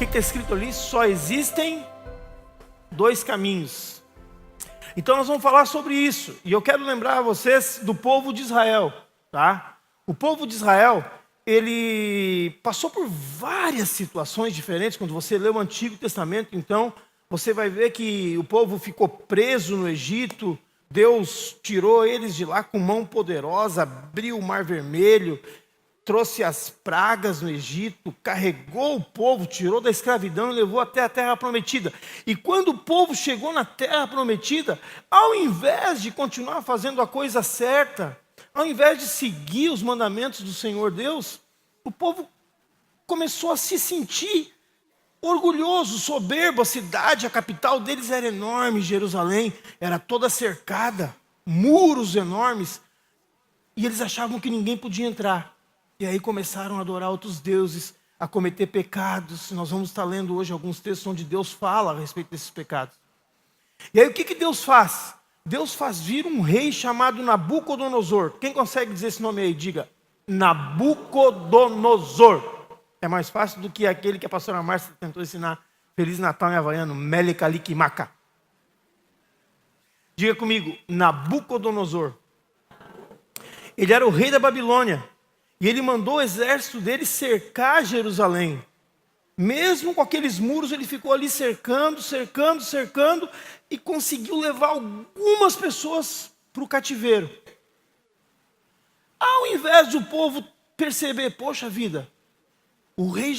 que está escrito ali? Só existem dois caminhos. Então nós vamos falar sobre isso. E eu quero lembrar vocês do povo de Israel, tá? O povo de Israel, ele passou por várias situações diferentes. Quando você lê o Antigo Testamento, então, você vai ver que o povo ficou preso no Egito. Deus tirou eles de lá com mão poderosa, abriu o Mar Vermelho, trouxe as pragas no Egito, carregou o povo, tirou da escravidão e levou até a Terra Prometida. E quando o povo chegou na Terra Prometida, ao invés de continuar fazendo a coisa certa, ao invés de seguir os mandamentos do Senhor Deus, o povo começou a se sentir orgulhoso, soberbo. A cidade, a capital deles era enorme, Jerusalém, era toda cercada, muros enormes, e eles achavam que ninguém podia entrar. E aí começaram a adorar outros deuses, a cometer pecados. Nós vamos estar lendo hoje alguns textos onde Deus fala a respeito desses pecados. E aí o que Deus faz? Deus faz vir um rei chamado Nabucodonosor. Quem consegue dizer esse nome aí? Diga, Nabucodonosor. É mais fácil do que aquele que a pastora Márcia tentou ensinar. Feliz Natal em havaiano, Melekalikimaka. Diga comigo, Nabucodonosor. Ele era o rei da Babilônia. E ele mandou o exército dele cercar Jerusalém. Mesmo com aqueles muros, ele ficou ali cercando, e conseguiu levar algumas pessoas para o cativeiro. Ao invés do povo perceber, poxa vida, o rei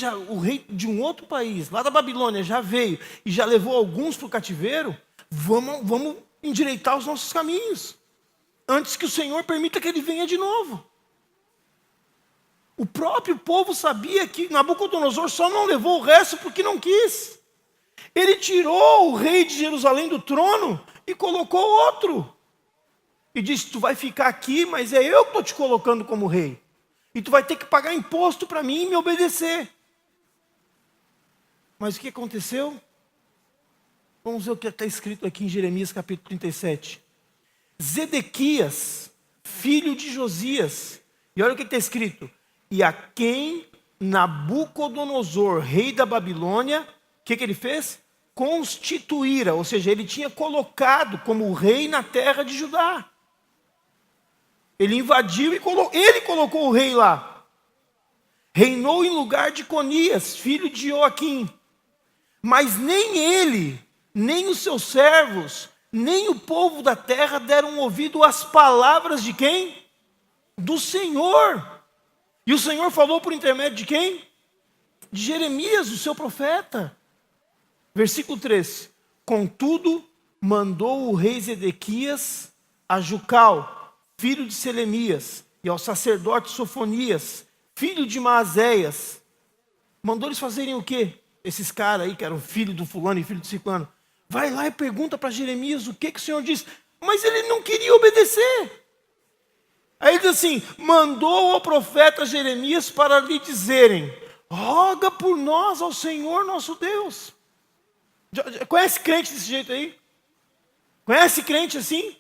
de um outro país, lá da Babilônia, já veio e já levou alguns para o cativeiro, vamos endireitar os nossos caminhos, antes que o Senhor permita que ele venha de novo. O próprio povo sabia que Nabucodonosor só não levou o resto porque não quis. Ele tirou o rei de Jerusalém do trono e colocou outro. E disse, tu vai ficar aqui, mas é eu que estou te colocando como rei. E tu vai ter que pagar imposto para mim e me obedecer. Mas o que aconteceu? Vamos ver o que está escrito aqui em Jeremias capítulo 37. Zedequias, filho de Josias. E olha o que está escrito. E a quem Nabucodonosor, rei da Babilônia, o que ele fez? Constituíra, ou seja, ele tinha colocado como rei na terra de Judá. Ele invadiu e ele colocou o rei lá. Reinou em lugar de Conias, filho de Joaquim. Mas nem ele, nem os seus servos, nem o povo da terra deram ouvido às palavras de quem? Do Senhor. E o Senhor falou por intermédio de quem? De Jeremias, o seu profeta. Versículo 3. Contudo, mandou o rei Zedequias a Jucal, filho de Selemias, e ao sacerdote Sofonias, filho de Maazéias. Mandou eles fazerem o quê? Esses caras aí, que eram filho do fulano e filho do ciclano. Vai lá e pergunta para Jeremias o que o Senhor disse. Mas ele não queria obedecer. Aí ele diz assim, mandou ao profeta Jeremias para lhe dizerem, roga por nós ao Senhor nosso Deus. Conhece crente desse jeito aí? Conhece crente assim?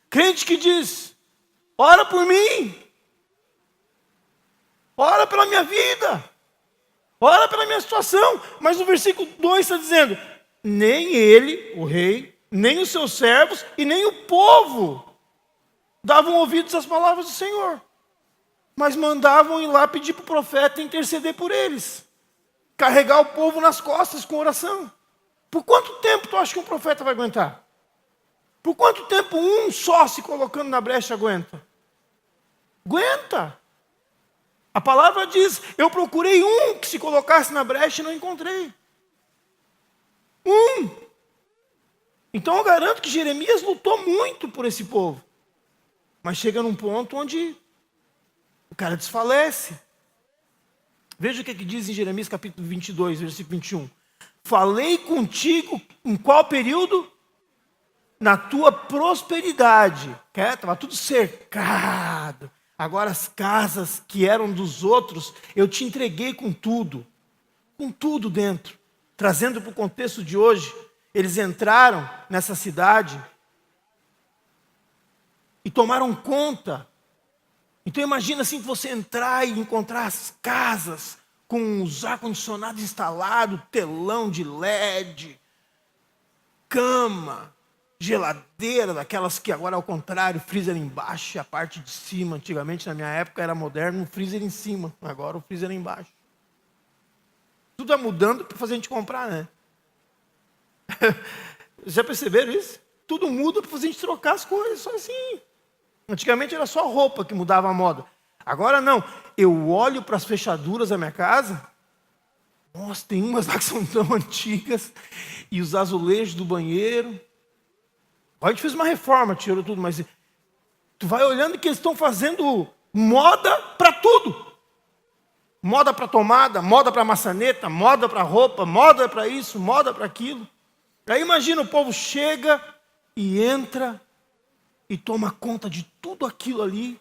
Crente que diz, ora por mim, ora pela minha vida, ora pela minha situação. Mas no versículo 2 está dizendo, nem ele, o rei, nem os seus servos e nem o povo davam ouvidos às palavras do Senhor, mas mandavam ir lá pedir para o profeta interceder por eles, carregar o povo nas costas com oração. Por quanto tempo tu acha que um profeta vai aguentar? Por quanto tempo um só se colocando na brecha aguenta? Aguenta. A palavra diz, eu procurei um que se colocasse na brecha e não encontrei. Um. Então eu garanto que Jeremias lutou muito por esse povo. Mas chega num ponto onde o cara desfalece. Veja o que diz em Jeremias capítulo 22, versículo 21. Falei contigo em qual período? Na tua prosperidade. Estava tudo cercado. Agora as casas que eram dos outros, eu te entreguei com tudo dentro. Trazendo para o contexto de hoje, eles entraram nessa cidade e tomaram conta. Então imagina assim, você entrar e encontrar as casas com os ar-condicionados instalados, telão de LED, cama, geladeira, daquelas que agora ao contrário, freezer embaixo e a parte de cima. Antigamente, na minha época, era moderno, o freezer em cima. Agora o freezer embaixo. Tudo é mudando para fazer a gente comprar, né? Já perceberam isso? Tudo muda para fazer a gente trocar as coisas, só assim. Antigamente era só roupa que mudava a moda. Agora não. Eu olho para as fechaduras da minha casa. Nossa, tem umas lá que são tão antigas. E os azulejos do banheiro. A gente fez uma reforma, tirou tudo, mas tu vai olhando que eles estão fazendo moda para tudo. Moda para tomada, moda para maçaneta, moda para roupa, moda para isso, moda para aquilo. Aí imagina, o povo chega e entra e toma conta de tudo aquilo ali,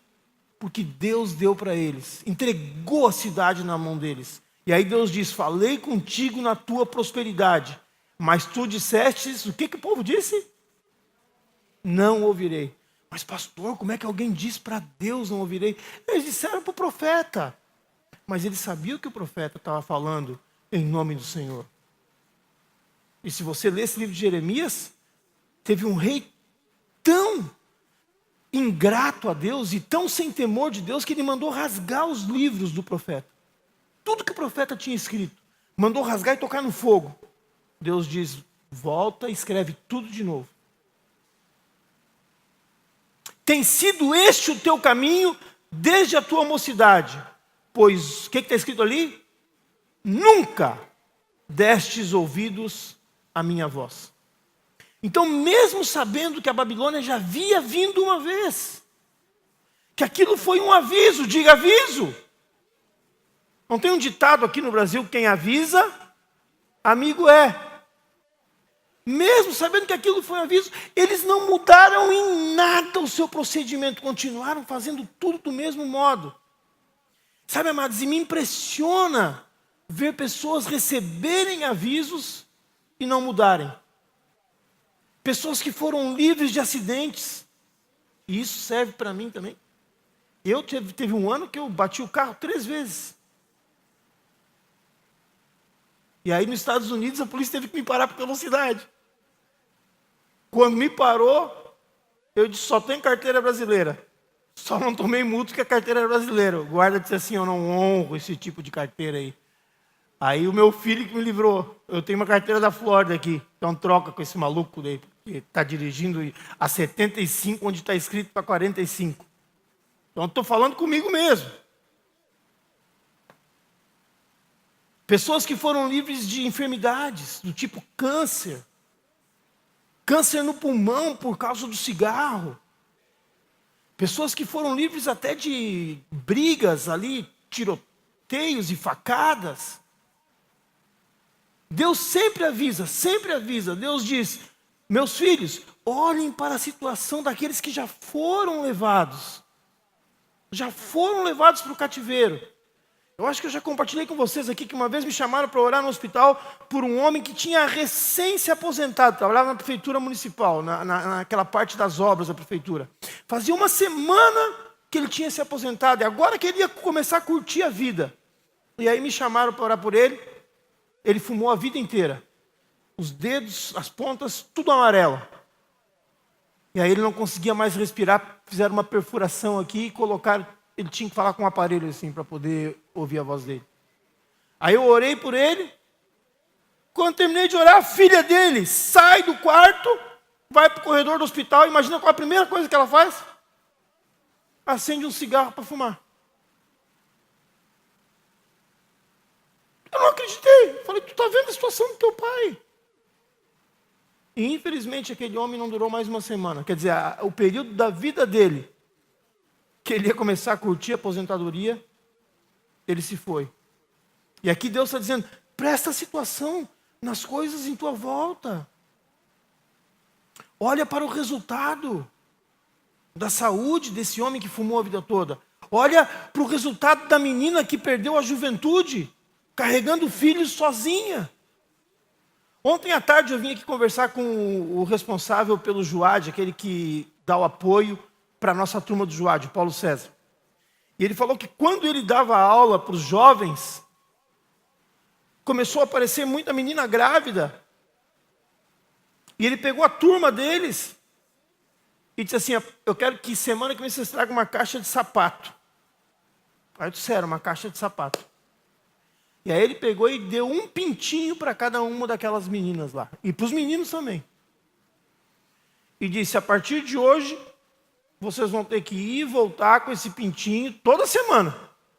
porque Deus deu para eles, entregou a cidade na mão deles. E aí Deus diz: falei contigo na tua prosperidade, mas tu disseste isso. O que o povo disse? Não ouvirei. Mas pastor, como é que alguém diz para Deus não ouvirei? Eles disseram para o profeta. Mas eles sabiam que o profeta estava falando em nome do Senhor. E se você ler esse livro de Jeremias, teve um rei tão ingrato a Deus e tão sem temor de Deus que ele mandou rasgar os livros do profeta. Tudo que o profeta tinha escrito, mandou rasgar e tocar no fogo. Deus diz: volta e escreve tudo de novo. Tem sido este o teu caminho desde a tua mocidade. Pois, o que está escrito ali? Nunca destes ouvidos à minha voz. Então, mesmo sabendo que a Babilônia já havia vindo uma vez, que aquilo foi um aviso, diga aviso. Não tem um ditado aqui no Brasil: quem avisa, amigo é. Mesmo sabendo que aquilo foi um aviso, eles não mudaram em nada o seu procedimento, continuaram fazendo tudo do mesmo modo. Sabe, amados, e me impressiona ver pessoas receberem avisos e não mudarem. Pessoas que foram livres de acidentes. E isso serve para mim também. Teve um ano que eu bati o carro 3 vezes. E aí nos Estados Unidos a polícia teve que me parar por velocidade. Quando me parou, eu disse: só tem carteira brasileira. Só não tomei multa que a carteira era brasileira. O guarda disse assim: eu não honro esse tipo de carteira aí. Aí o meu filho que me livrou. Eu tenho uma carteira da Flórida aqui. Então troca com esse maluco daí, que está dirigindo a 75, onde está escrito para 45. Então estou falando comigo mesmo. Pessoas que foram livres de enfermidades, do tipo câncer. Câncer no pulmão por causa do cigarro. Pessoas que foram livres até de brigas ali, tiroteios e facadas. Deus sempre avisa, sempre avisa. Deus diz: meus filhos, olhem para a situação daqueles que já foram levados. Já foram levados para o cativeiro. Eu acho que eu já compartilhei com vocês aqui que uma vez me chamaram para orar no hospital por um homem que tinha recém se aposentado, trabalhava na prefeitura municipal, naquela parte das obras da prefeitura. Fazia uma semana que ele tinha se aposentado e agora que ele ia começar a curtir a vida. E aí me chamaram para orar por ele. Ele fumou a vida inteira. Os dedos, as pontas, tudo amarelo. E aí ele não conseguia mais respirar, fizeram uma perfuração aqui e colocaram. Ele tinha que falar com um aparelho assim para poder ouvir a voz dele. Aí eu orei por ele. Quando terminei de orar, a filha dele sai do quarto, vai para o corredor do hospital. Imagina qual a primeira coisa que ela faz? Acende um cigarro para fumar. Eu não acreditei. Falei: tu está vendo a situação do teu pai? E infelizmente aquele homem não durou mais uma semana. Quer dizer, o período da vida dele, que ele ia começar a curtir a aposentadoria, ele se foi. E aqui Deus está dizendo: presta atenção nas coisas em tua volta. Olha para o resultado da saúde desse homem que fumou a vida toda. Olha para o resultado da menina que perdeu a juventude, carregando filhos sozinha. Ontem à tarde eu vim aqui conversar com o responsável pelo JUAD, aquele que dá o apoio para a nossa turma do JUAD, Paulo César. E ele falou que quando ele dava aula para os jovens, começou a aparecer muita menina grávida. E ele pegou a turma deles e disse assim: eu quero que semana que vem vocês tragam uma caixa de sapato. Aí disseram, uma caixa de sapato. E aí ele pegou e deu um pintinho para cada uma daquelas meninas lá. E para os meninos também. E disse: a partir de hoje, vocês vão ter que ir e voltar com esse pintinho toda semana.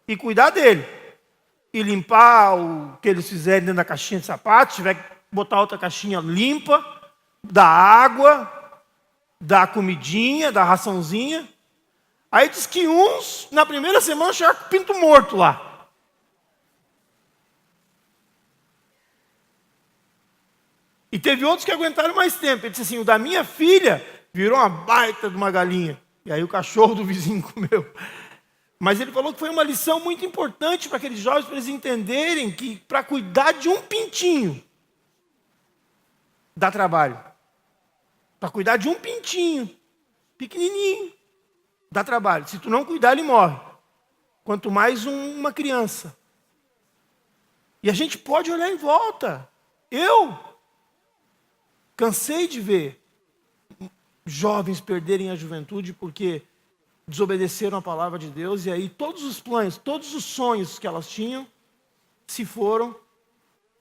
E cuidar dele. E limpar o que eles fizerem dentro da caixinha de sapato. Se tiver que botar outra caixinha, limpa. Dar água. Dar comidinha, dar raçãozinha. Aí diz que uns, na primeira semana, chegaram com o pinto morto lá. E teve outros que aguentaram mais tempo. Ele disse assim: o da minha filha virou uma baita de uma galinha. E aí o cachorro do vizinho comeu. Mas ele falou que foi uma lição muito importante para aqueles jovens, para eles entenderem que para cuidar de um pintinho, dá trabalho. Para cuidar de um pintinho, pequenininho, dá trabalho. Se tu não cuidar, ele morre. Quanto mais uma criança. E a gente pode olhar em volta. Eu cansei de ver jovens perderem a juventude porque desobedeceram a palavra de Deus, e aí todos os planos, todos os sonhos que elas tinham se foram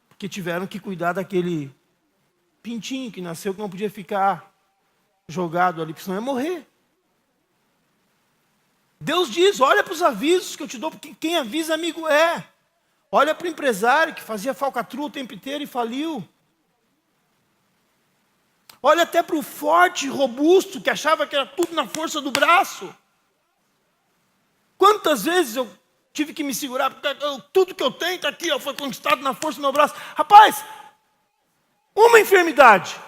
porque tiveram que cuidar daquele pintinho que nasceu, que não podia ficar jogado ali, porque senão ia morrer. Deus diz: olha para os avisos que eu te dou, porque quem avisa amigo é. Olha para o empresário que fazia falcatrua o tempo inteiro e faliu. Olha até para o forte, robusto, que achava que era tudo na força do braço. Quantas vezes eu tive que me segurar, porque tudo que eu tenho está aqui, foi conquistado na força do meu braço. Rapaz, uma enfermidade.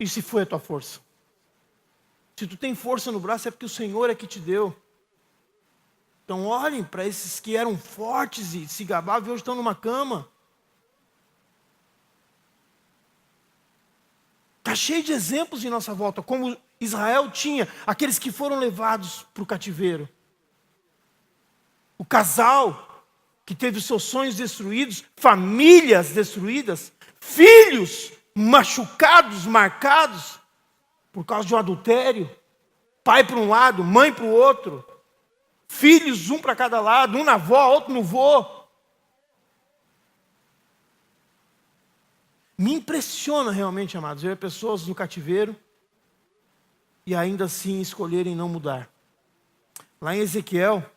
E se foi a tua força? Se tu tem força no braço, é porque o Senhor é que te deu. Então olhem para esses que eram fortes e se gabavam e hoje estão numa cama. Está cheio de exemplos em nossa volta, como Israel tinha, aqueles que foram levados para o cativeiro. O casal que teve os seus sonhos destruídos, famílias destruídas, filhos machucados, marcados, por causa de um adultério. Pai para um lado, mãe para o outro. Filhos, um para cada lado, um na avó, outro no vô. Me impressiona realmente, amados, ver pessoas no cativeiro e ainda assim escolherem não mudar. Lá em Ezequiel,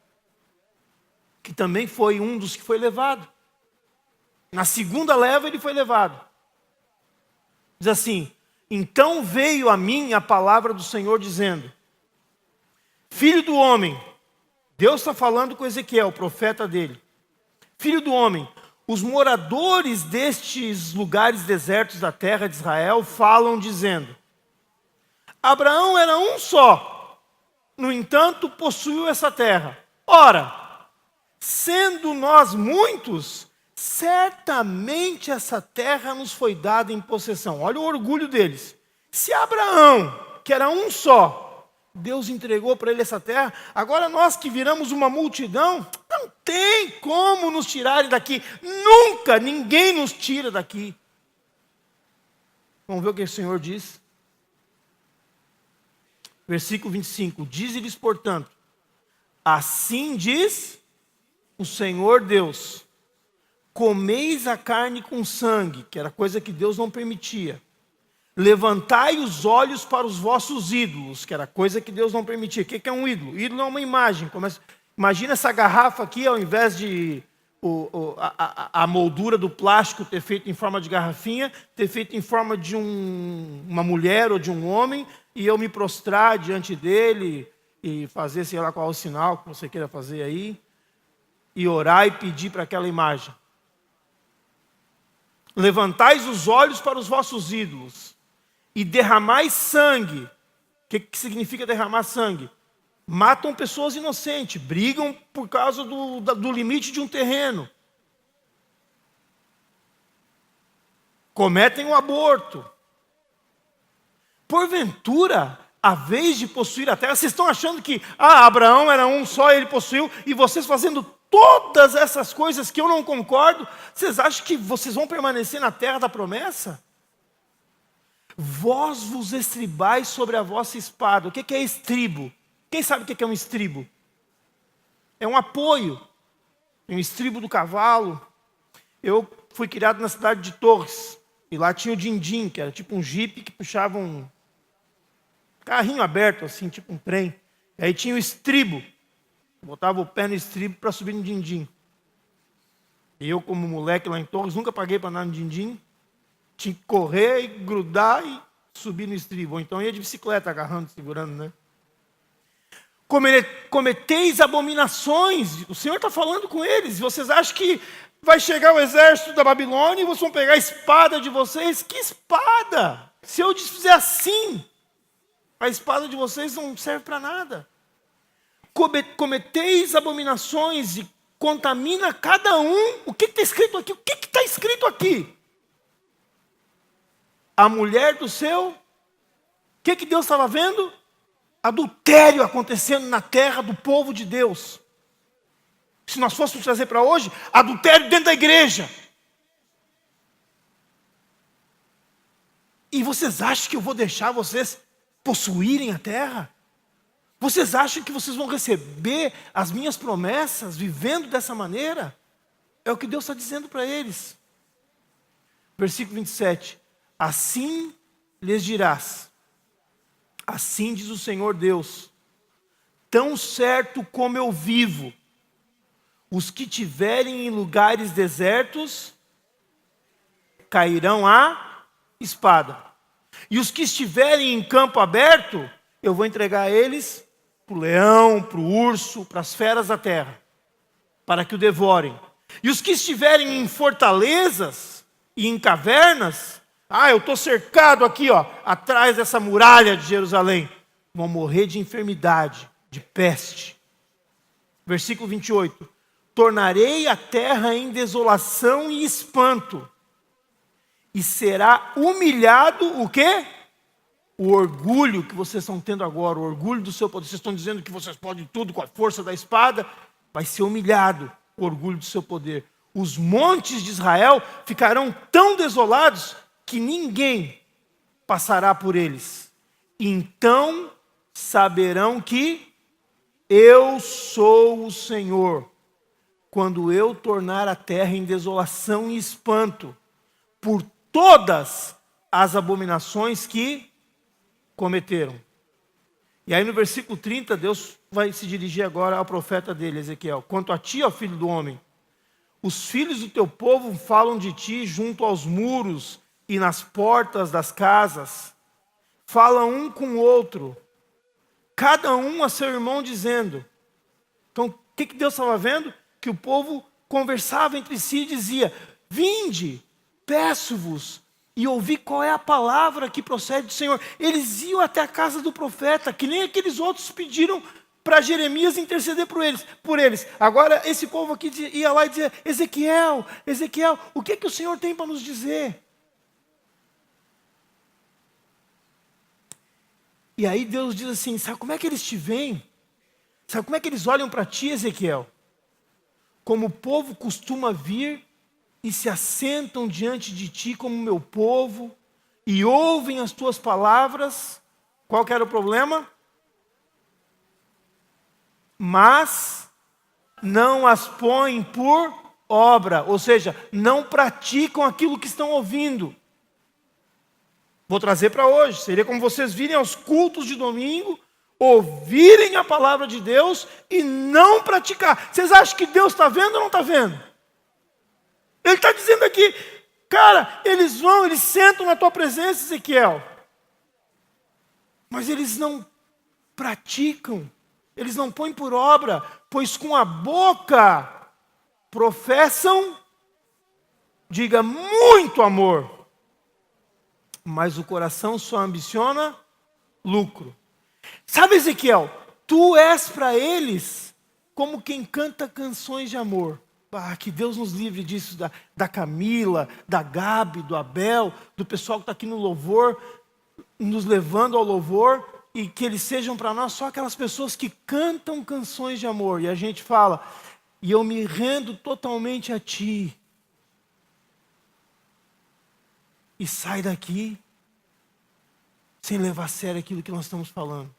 que também foi um dos que foi levado. Na segunda leva ele foi levado. Diz assim: então veio a mim a palavra do Senhor dizendo: filho do homem, Deus está falando com Ezequiel, o profeta dele. Filho do homem, os moradores destes lugares desertos da terra de Israel falam dizendo: Abraão era um só, no entanto possuiu essa terra. Ora, sendo nós muitos, certamente essa terra nos foi dada em possessão. Olha o orgulho deles. Se Abraão, que era um só, Deus entregou para ele essa terra, agora nós que viramos uma multidão, não tem como nos tirarem daqui. Nunca ninguém nos tira daqui. Vamos ver o que o Senhor diz. Versículo 25. Diz-lhes, portanto, assim diz o Senhor Deus: comeis a carne com sangue, que era coisa que Deus não permitia. Levantai os olhos para os vossos ídolos, que era coisa que Deus não permitia. O que é um ídolo? Ídolo é uma imagem. Imagina essa garrafa aqui, ao invés de a moldura do plástico ter feito em forma de garrafinha, ter feito em forma de uma mulher ou de um homem, e eu me prostrar diante dele e fazer, sei lá qual é o sinal que você queira fazer aí, e orar e pedir para aquela imagem. Levantais os olhos para os vossos ídolos e derramais sangue. O que significa derramar sangue? Matam pessoas inocentes, brigam por causa do limite de um terreno. Cometem um aborto. Porventura, a vez de possuir a terra, vocês estão achando que Abraão era um só, ele possuiu, e vocês fazendo todas essas coisas que eu não concordo, vocês acham que vocês vão permanecer na terra da promessa? Vós vos estribais sobre a vossa espada. O que é estribo? Quem sabe o que é um estribo? É um apoio. Um estribo do cavalo. Eu fui criado na cidade de Torres. E lá tinha o din-din, que era tipo um jipe que puxava um carrinho aberto, assim, tipo um trem. E aí tinha o estribo. Botava o pé no estribo para subir no din-din. E eu, como moleque lá em Torres, nunca paguei para andar no din-din. Tinha que correr e grudar e subir no estribo. Ou então ia de bicicleta, agarrando, segurando, né? Cometeis abominações. O Senhor está falando com eles. Vocês acham que vai chegar o exército da Babilônia e vocês vão pegar a espada de vocês? Que espada? Se eu fizer assim, a espada de vocês não serve para nada. Cometeis abominações e contamina cada um. O que está escrito aqui? O que está escrito aqui? A mulher do seu. O que Deus estava vendo? Adultério acontecendo na terra do povo de Deus. Se nós fôssemos trazer para hoje, adultério dentro da igreja. E vocês acham que eu vou deixar vocês possuírem a terra? Vocês acham que vocês vão receber as minhas promessas vivendo dessa maneira? É o que Deus está dizendo para eles. Versículo 27. Assim lhes dirás, assim diz o Senhor Deus, tão certo como eu vivo, os que tiverem em lugares desertos cairão a espada. E os que estiverem em campo aberto, eu vou entregar eles para o leão, para o urso, para as feras da terra, para que o devorem. E os que estiverem em fortalezas e em cavernas, eu estou cercado aqui, atrás dessa muralha de Jerusalém, vão morrer de enfermidade, de peste. Versículo 28. Tornarei a terra em desolação e espanto, e será humilhado o quê? O orgulho que vocês estão tendo agora, o orgulho do seu poder. Vocês estão dizendo que vocês podem tudo com a força da espada, vai ser humilhado o orgulho do seu poder. Os montes de Israel ficarão tão desolados que ninguém passará por eles. Então saberão que eu sou o Senhor, quando eu tornar a terra em desolação e espanto, por todas as abominações que cometeram. E aí no versículo 30, Deus vai se dirigir agora ao profeta dele, Ezequiel. Quanto a ti, ó filho do homem, os filhos do teu povo falam de ti junto aos muros e nas portas das casas. Falam um com o outro, cada um a seu irmão dizendo. Então, o que Deus estava vendo? Que o povo conversava entre si e dizia, vinde, peço-vos, e ouvi qual é a palavra que procede do Senhor. Eles iam até a casa do profeta, que nem aqueles outros pediram para Jeremias interceder por eles. Agora esse povo aqui ia lá e dizia, Ezequiel, o que o Senhor tem para nos dizer? E aí Deus diz assim, sabe como é que eles te veem? Sabe como é que eles olham para ti, Ezequiel? Como o povo costuma vir e se assentam diante de ti como meu povo, e ouvem as tuas palavras. Qual que era o problema? Mas não as põem por obra, ou seja, não praticam aquilo que estão ouvindo. Vou trazer para hoje, seria como vocês virem aos cultos de domingo, ouvirem a palavra de Deus e não praticar. Vocês acham que Deus está vendo ou não está vendo? Ele está dizendo aqui, cara, eles sentam na tua presença, Ezequiel, mas eles não praticam, eles não põem por obra, pois com a boca professam, diga, muito amor, mas o coração só ambiciona lucro. Sabe, Ezequiel, tu és para eles como quem canta canções de amor. Que Deus nos livre disso, da Camila, da Gabi, do Abel, do pessoal que está aqui no louvor, nos levando ao louvor, e que eles sejam para nós só aquelas pessoas que cantam canções de amor. E a gente fala, e eu me rendo totalmente a Ti. E sai daqui sem levar a sério aquilo que nós estamos falando.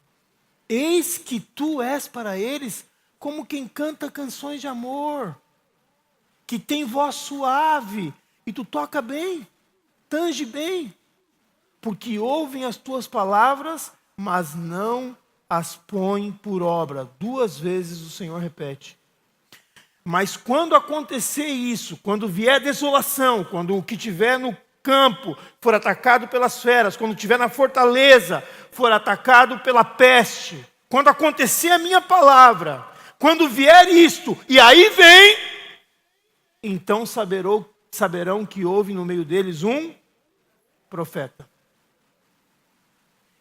Eis que Tu és para eles como quem canta canções de amor, que tem voz suave, e Tu toca bem, tange bem, porque ouvem as Tuas palavras, mas não as põem por obra. 2 vezes o Senhor repete. Mas quando acontecer isso, quando vier desolação, quando o que tiver no campo for atacado pelas feras, quando estiver na fortaleza for atacado pela peste, quando acontecer a minha palavra, quando vier isto, e aí vem, então saberão que houve no meio deles um profeta.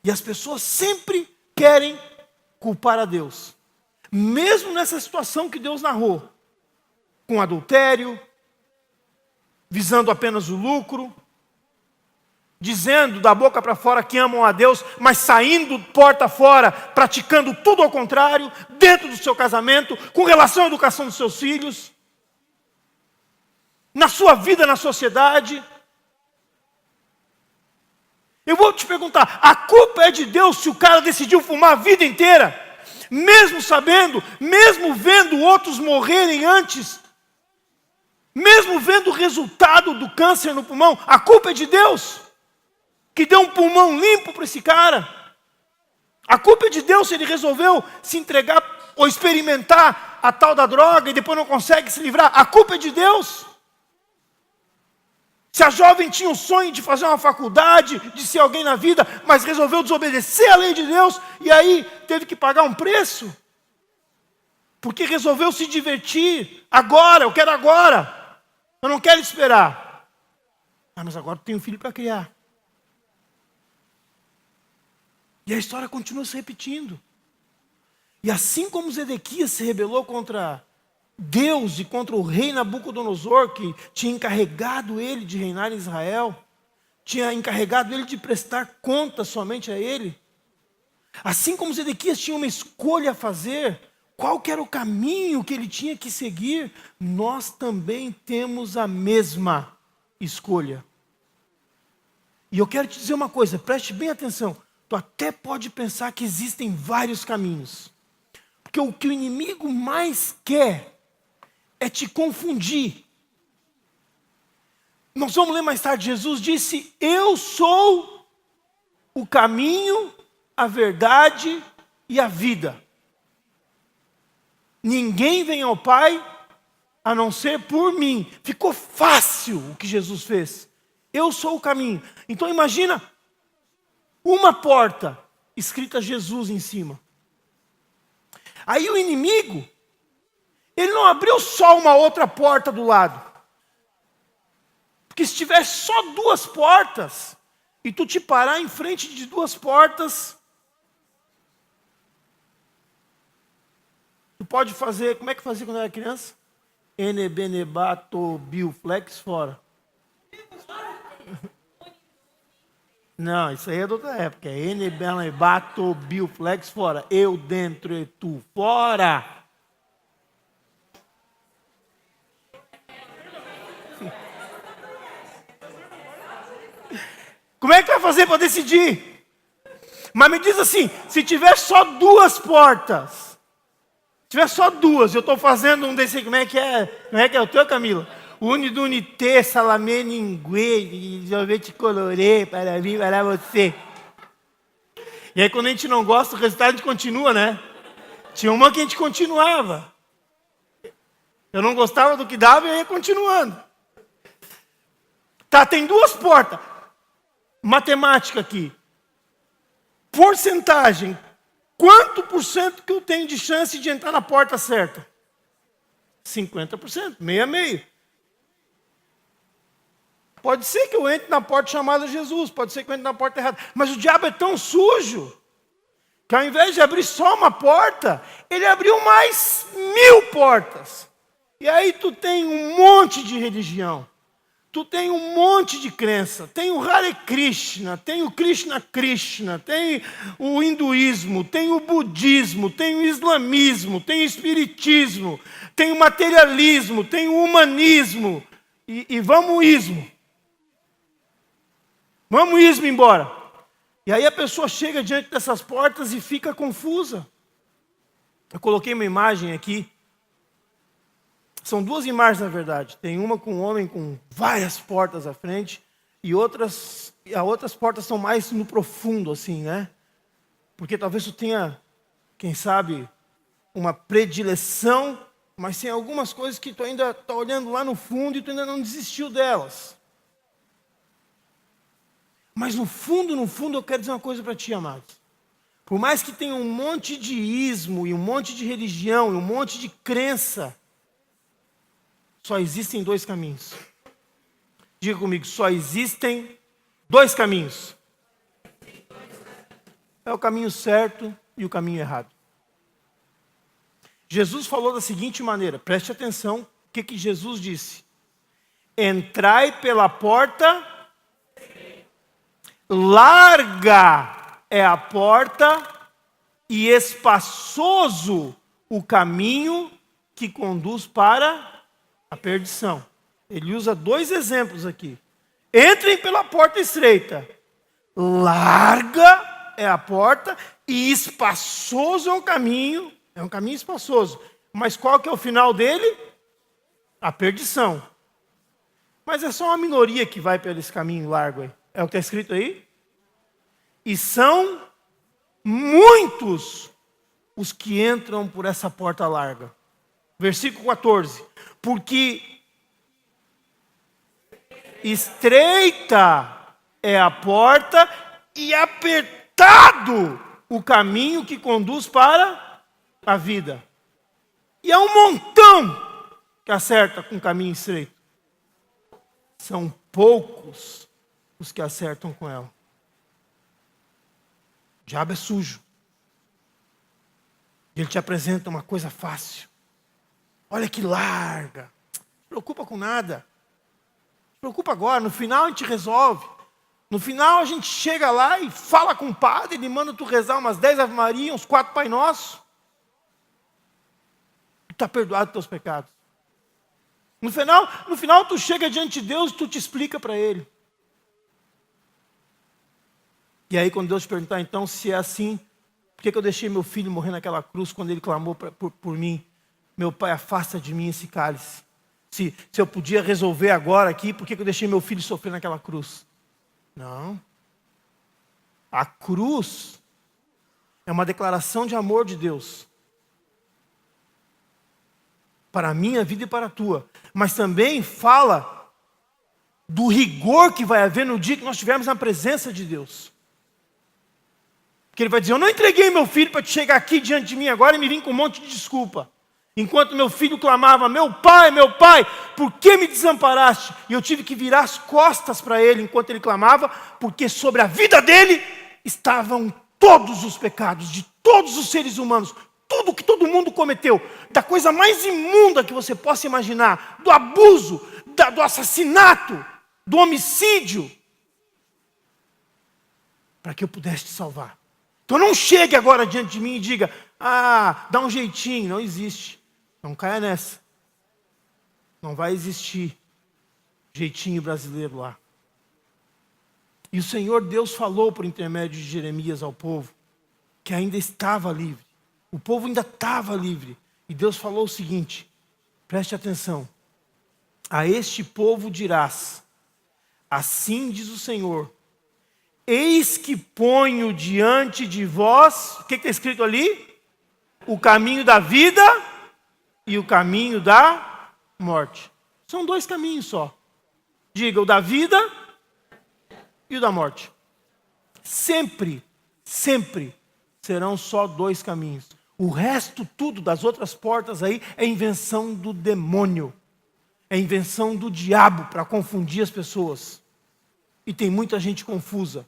E as pessoas sempre querem culpar a Deus, mesmo nessa situação que Deus narrou, com adultério, visando apenas o lucro, dizendo da boca para fora que amam a Deus, mas saindo porta fora, praticando tudo ao contrário, dentro do seu casamento, com relação à educação dos seus filhos, na sua vida na sociedade. Eu vou te perguntar, a culpa é de Deus se o cara decidiu fumar a vida inteira, mesmo sabendo, mesmo vendo outros morrerem antes, mesmo vendo o resultado do câncer no pulmão? A culpa é de Deus, que deu um pulmão limpo para esse cara. A culpa é de Deus se ele resolveu se entregar ou experimentar a tal da droga e depois não consegue se livrar. A culpa é de Deus. Se a jovem tinha o sonho de fazer uma faculdade, de ser alguém na vida, mas resolveu desobedecer a lei de Deus, e aí teve que pagar um preço, porque resolveu se divertir. Agora, eu quero agora, eu não quero esperar. Mas agora eu tenho um filho para criar. E a história continua se repetindo. E assim como Zedequias se rebelou contra Deus e contra o rei Nabucodonosor, que tinha encarregado ele de reinar em Israel, tinha encarregado ele de prestar conta somente a ele, assim como Zedequias tinha uma escolha a fazer, qual que era o caminho que ele tinha que seguir, nós também temos a mesma escolha. E eu quero te dizer uma coisa, preste bem atenção. Tu até pode pensar que existem vários caminhos, porque o que o inimigo mais quer é te confundir. Nós vamos ler mais tarde, Jesus disse: eu sou o caminho, a verdade e a vida. Ninguém vem ao Pai a não ser por mim. Ficou fácil o que Jesus fez. Eu sou o caminho. Então imagina uma porta escrita Jesus em cima. Aí o inimigo, ele não abriu só uma outra porta do lado. Porque se tiver só 2 portas, e tu te parar em frente de 2 portas, tu pode fazer, como é que fazia quando eu era criança? Enebenebato bioflex fora. Não, isso aí é de outra época. É enebenebato bioflex fora. Eu dentro e tu fora. Como é que vai fazer para decidir? Mas me diz assim, se tiver só 2 portas, se tiver só 2, eu estou fazendo um desse, como é que é o teu, Camila? Unidunité, salamé, ninguém, sorvete colorê, para mim, para você. E aí quando a gente não gosta, o resultado a gente continua, né? Tinha uma que a gente continuava. Eu não gostava do que dava e eu ia continuando. Tá, tem 2 portas. Matemática aqui. Porcentagem. Quanto por cento que eu tenho de chance de entrar na porta certa? 50%, meio a meio. Pode ser que eu entre na porta chamada Jesus, pode ser que eu entre na porta errada. Mas o diabo é tão sujo, que ao invés de abrir só uma porta, ele abriu mais 1000 portas. E aí tu tem um monte de religião. Tu tem um monte de crença. Tem o Hare Krishna, tem o Krishna Krishna, tem o hinduísmo, tem o budismo, tem o islamismo, tem o espiritismo, tem o materialismo, tem o humanismo. E vamos o ismo. Vamos o ismo embora. E aí a pessoa chega diante dessas portas e fica confusa. Eu coloquei uma imagem aqui. São duas imagens, na verdade. Tem uma com um homem com várias portas à frente e outras portas são mais no profundo, assim, né? Porque talvez tu tenha, quem sabe, uma predileção, mas tem algumas coisas que tu ainda está olhando lá no fundo e tu ainda não desistiu delas. Mas no fundo, eu quero dizer uma coisa para ti, amados. Por mais que tenha um monte de ismo e um monte de religião e um monte de crença, só existem dois caminhos. Diga comigo, só existem dois caminhos. É o caminho certo e o caminho errado. Jesus falou da seguinte maneira, preste atenção, o que Jesus disse? Entrai pela porta, larga é a porta e espaçoso o caminho que conduz para a perdição. Ele usa dois exemplos aqui. Entrem pela porta estreita. Larga é a porta e espaçoso é o caminho. É um caminho espaçoso. Mas qual que é o final dele? A perdição. Mas é só uma minoria que vai por esse caminho largo aí. É o que está escrito aí? E são muitos os que entram por essa porta larga. Versículo 14. Porque estreita é a porta e apertado o caminho que conduz para a vida. E há um montão que acerta com o caminho estreito. São poucos os que acertam com ela. O diabo é sujo. Ele te apresenta uma coisa fácil. Olha que larga. Não se preocupa com nada. Não se preocupa agora. No final a gente resolve. No final a gente chega lá e fala com o padre. Ele manda tu rezar umas 10 Ave Maria, uns 4 Pai Nosso. Tu está perdoado dos teus pecados. No final tu chega diante de Deus e tu te explica para Ele. E aí quando Deus te perguntar, então, se é assim, por que eu deixei meu filho morrer naquela cruz quando ele clamou por mim? Meu Pai, afasta de mim esse cálice. Se eu podia resolver agora aqui, por que eu deixei meu filho sofrer naquela cruz? Não. A cruz é uma declaração de amor de Deus. Para a minha vida e para a tua. Mas também fala do rigor que vai haver no dia que nós estivermos na presença de Deus. Porque Ele vai dizer, eu não entreguei meu filho para te chegar aqui diante de mim agora e me vir com um monte de desculpa. Enquanto meu filho clamava, meu pai, por que me desamparaste? E eu tive que virar as costas para ele enquanto ele clamava, porque sobre a vida dele estavam todos os pecados de todos os seres humanos, tudo que todo mundo cometeu, da coisa mais imunda que você possa imaginar, do abuso, do assassinato, do homicídio, para que eu pudesse te salvar. Então não chegue agora diante de mim e diga, dá um jeitinho, não existe. Não caia nessa. Não vai existir jeitinho brasileiro lá. E o Senhor Deus falou por intermédio de Jeremias ao povo, que ainda estava livre. O povo ainda estava livre. E Deus falou o seguinte, preste atenção. A este povo dirás, assim diz o Senhor, eis que ponho diante de vós, o que está escrito ali? O caminho da vida e o caminho da morte. São dois caminhos só. Diga, o da vida e o da morte. Sempre serão só dois caminhos. O resto tudo das outras portas aí é invenção do demônio. É invenção do diabo para confundir as pessoas. E tem muita gente confusa.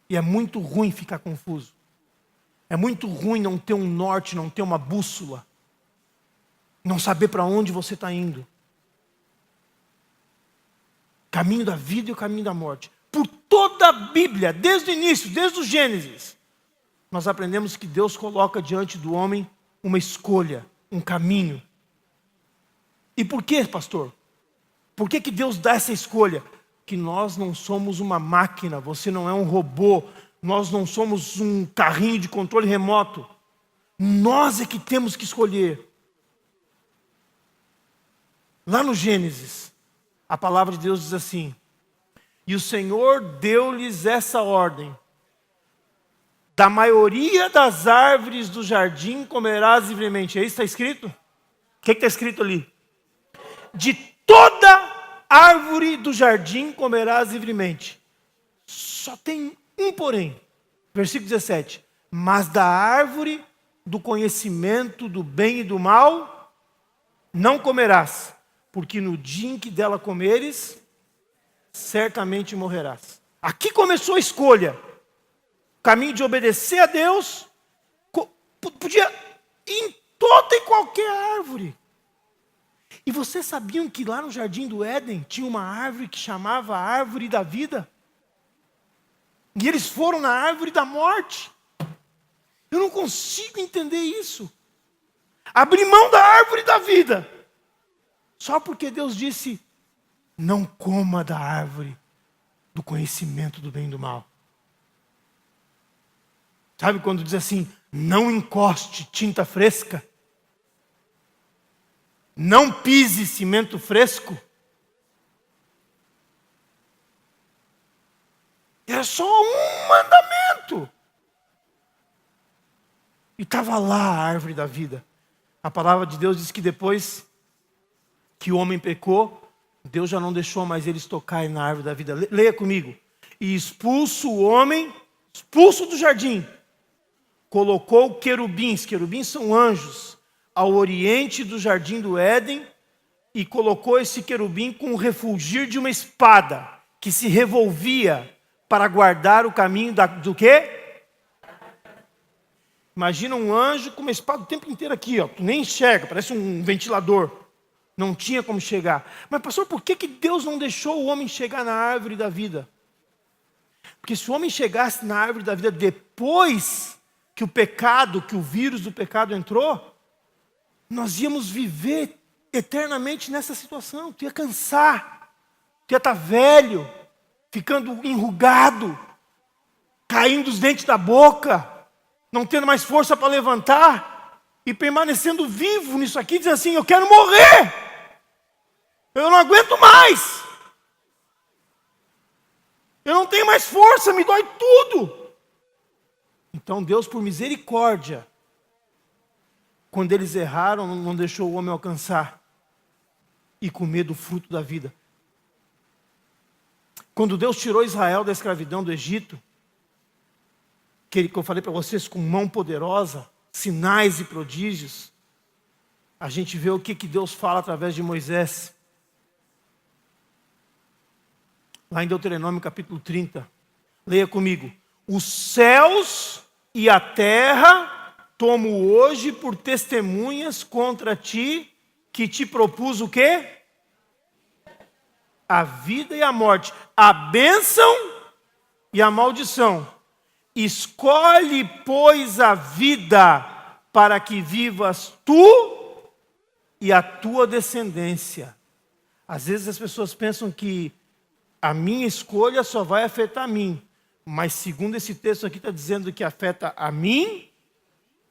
E é muito ruim ficar confuso. É muito ruim não ter um norte, não ter uma bússola. Não saber para onde você está indo. caminho da vida e o caminho da morte. Por toda a Bíblia, desde o início, desde o Gênesis, nós aprendemos que Deus coloca diante do homem uma escolha, um caminho. E por quê, pastor? Por que Deus dá essa escolha? Que nós não somos uma máquina, você não é um robô, nós não somos um carrinho de controle remoto. Nós é que temos que escolher. Lá no Gênesis, a palavra de Deus diz assim: e o Senhor deu-lhes essa ordem: da maioria das árvores do jardim comerás livremente. É isso que está escrito? O que está escrito ali? De toda árvore do jardim comerás livremente. Só tem um porém. Versículo 17. Mas da árvore do conhecimento do bem e do mal não comerás, porque no dia em que dela comeres, certamente morrerás. Aqui começou a escolha. O caminho de obedecer a Deus, podia ir em toda e qualquer árvore. E vocês sabiam que lá no Jardim do Éden tinha uma árvore que chamava a árvore da vida? E eles foram na árvore da morte. Eu não consigo entender isso. Abrir mão da árvore da vida. Só porque Deus disse: não coma da árvore do conhecimento do bem e do mal. Sabe quando diz assim: não encoste tinta fresca? Não pise cimento fresco? Era só um mandamento. E estava lá a árvore da vida. A palavra de Deus diz que depois que o homem pecou, Deus já não deixou mais eles tocarem na árvore da vida. Leia comigo. E expulso o homem, expulso do jardim, colocou querubins são anjos, ao oriente do jardim do Éden, e colocou esse querubim com o refulgir de uma espada, que se revolvia para guardar o caminho do quê? Imagina um anjo com uma espada o tempo inteiro aqui, ó, tu nem enxerga, parece um ventilador. Não tinha como chegar. Mas pastor, por que Deus não deixou o homem chegar na árvore da vida? Porque se o homem chegasse na árvore da vida depois que o pecado, que o vírus do pecado entrou, nós íamos viver eternamente nessa situação. Tu ia cansar, tu ia estar velho, ficando enrugado, caindo os dentes da boca, não tendo mais força para levantar, e permanecendo vivo nisso aqui, dizendo assim: eu quero morrer, eu não aguento mais, eu não tenho mais força, me dói tudo. Então Deus, por misericórdia, quando eles erraram, não deixou o homem alcançar e comer do fruto da vida. Quando Deus tirou Israel da escravidão do Egito, que eu falei para vocês, com mão poderosa, sinais e prodígios, a gente vê o que Deus fala através de Moisés. Lá em Deuteronômio capítulo 30, leia comigo. Os céus e a terra tomo hoje por testemunhas contra ti, que te propus o quê? A vida e a morte, a bênção e a maldição. Escolhe, pois, a vida, para que vivas tu e a tua descendência. Às vezes as pessoas pensam que a minha escolha só vai afetar a mim. Mas segundo esse texto aqui está dizendo que afeta a mim